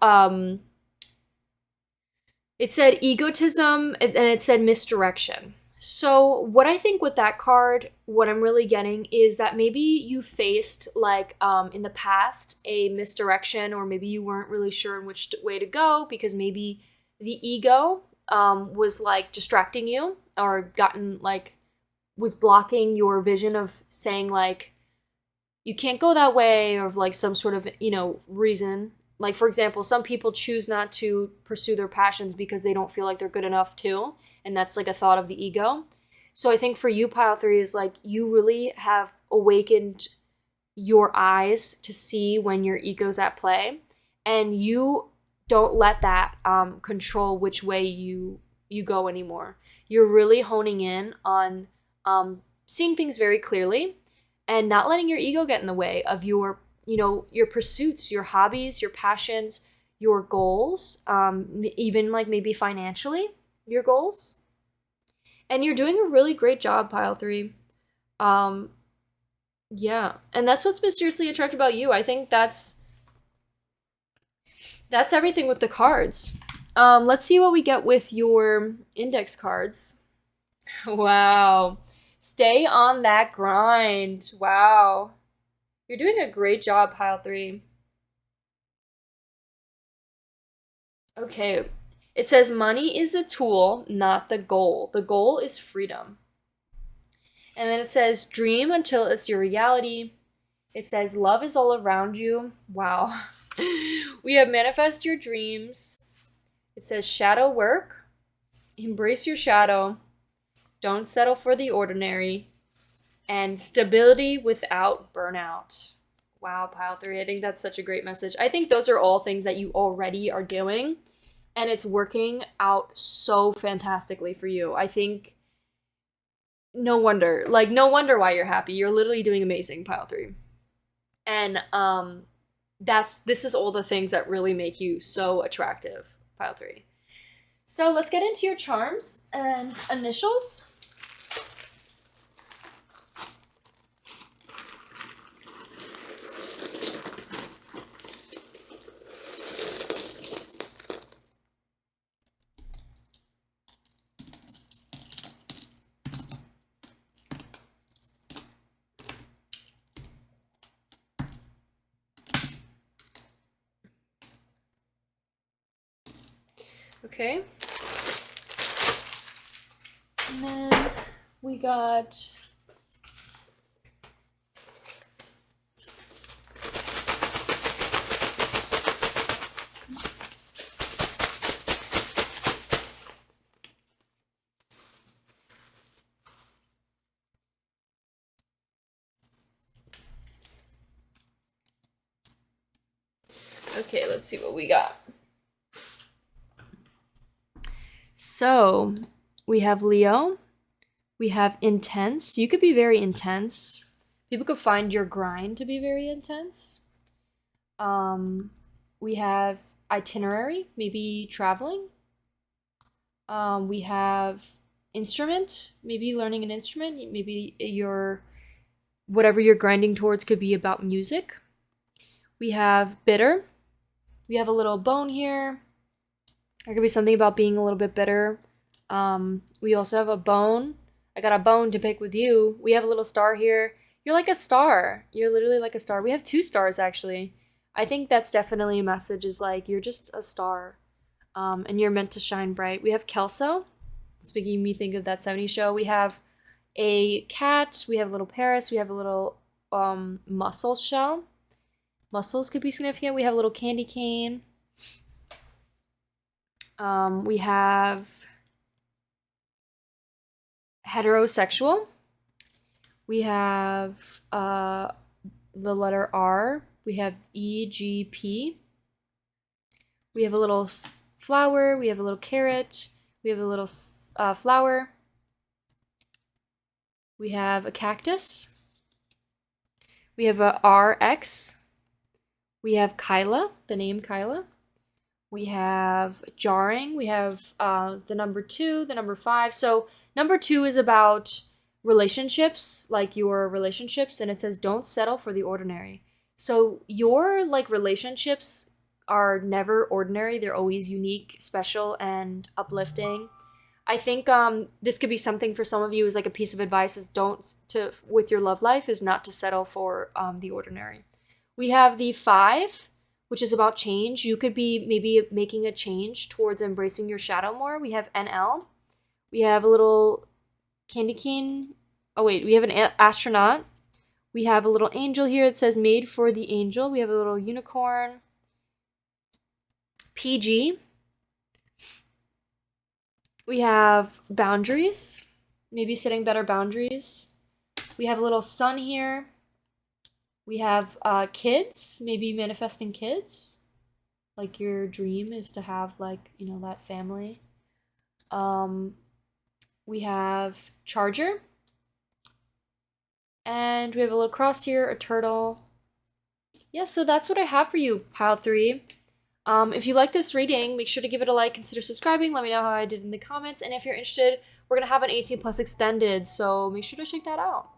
Speaker 1: it said egotism, and it said misdirection. So what I think with that card, what I'm really getting is that maybe you faced like in the past a misdirection, or maybe you weren't really sure in which way to go because maybe the ego was like distracting you, or was blocking your vision of saying like, you can't go that way, or like some sort of, you know, reason. Like, for example, some people choose not to pursue their passions because they don't feel like they're good enough to. And that's like a thought of the ego. So I think for you, pile 3, is like, you really have awakened your eyes to see when your ego's at play. And you don't let that control which way you go anymore. You're really honing in on seeing things very clearly and not letting your ego get in the way of your, you know, your pursuits, your hobbies, your passions, your goals, even like maybe financially, your goals. And you're doing a really great job, pile 3. Yeah, and that's what's mysteriously attractive about you. I think that's everything with the cards. Let's see what we get with your index cards. Wow. Stay on that grind. Wow. You're doing a great job, pile 3. Okay. It says money is a tool, not the goal. The goal is freedom. And then it says dream until it's your reality. It says love is all around you. Wow. We have manifest your dreams. It says shadow work. Embrace your shadow. Don't settle for the ordinary. and stability without burnout. Wow, pile 3. I think that's such a great message. I think those are all things that you already are doing, and it's working out so fantastically for you. I think no wonder why you're happy. You're literally doing amazing, pile 3. And this is all the things that really make you so attractive, pile 3. So let's get into your charms and initials. Okay. And then we got okay, let's see what we got. So we have Leo, we have intense. You could be very intense. People could find your grind to be very intense. We have itinerary, maybe traveling. We have instrument, maybe learning an instrument. Maybe whatever you're grinding towards could be about music. We have bitter. We have a little bone here. There could be something about being a little bit bitter. We also have a bone. I got a bone to pick with you. We have a little star here. You're like a star. You're literally like a star. We have 2 stars, actually. I think that's definitely a message, is like, you're just a star. And you're meant to shine bright. We have Kelso. It's making me think of that 70s show. We have a cat. We have a little Paris. We have a little mussel shell. Mussels could be significant. We have a little candy cane. We have heterosexual. We have the letter R. We have EGP. We have a little flower. We have a little carrot. We have a little flower. We have a cactus. We have a RX. We have Kyla, the name Kyla. We have jarring. We have the number 2, the number 5. So number 2 is about relationships, like your relationships, and it says don't settle for the ordinary. So your like relationships are never ordinary. They're always unique, special, and uplifting. I think this could be something for some of you, is like a piece of advice, is with your love life, is not to settle for the ordinary. We have the 5, which is about change. You could be maybe making a change towards embracing your shadow more. We have NL. We have a little candy cane. Oh wait, we have an astronaut. We have a little angel here. It says made for the angel. We have a little unicorn. PG. We have boundaries. Maybe setting better boundaries. We have a little sun here. We have kids, maybe manifesting kids. Like your dream is to have like, that family. We have charger. And we have a little cross here, a turtle. Yeah, so that's what I have for you, pile 3. If you like this reading, make sure to give it a like, consider subscribing, let me know how I did in the comments, and if you're interested, we're gonna have an 18 plus extended, so make sure to check that out.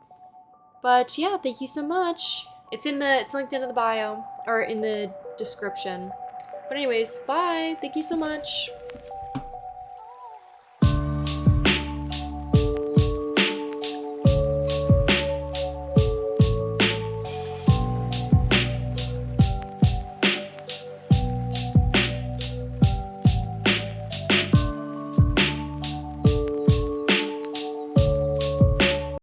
Speaker 1: But yeah, thank you so much. It's linked in the bio, or in the description. But anyways, bye. Thank you so much.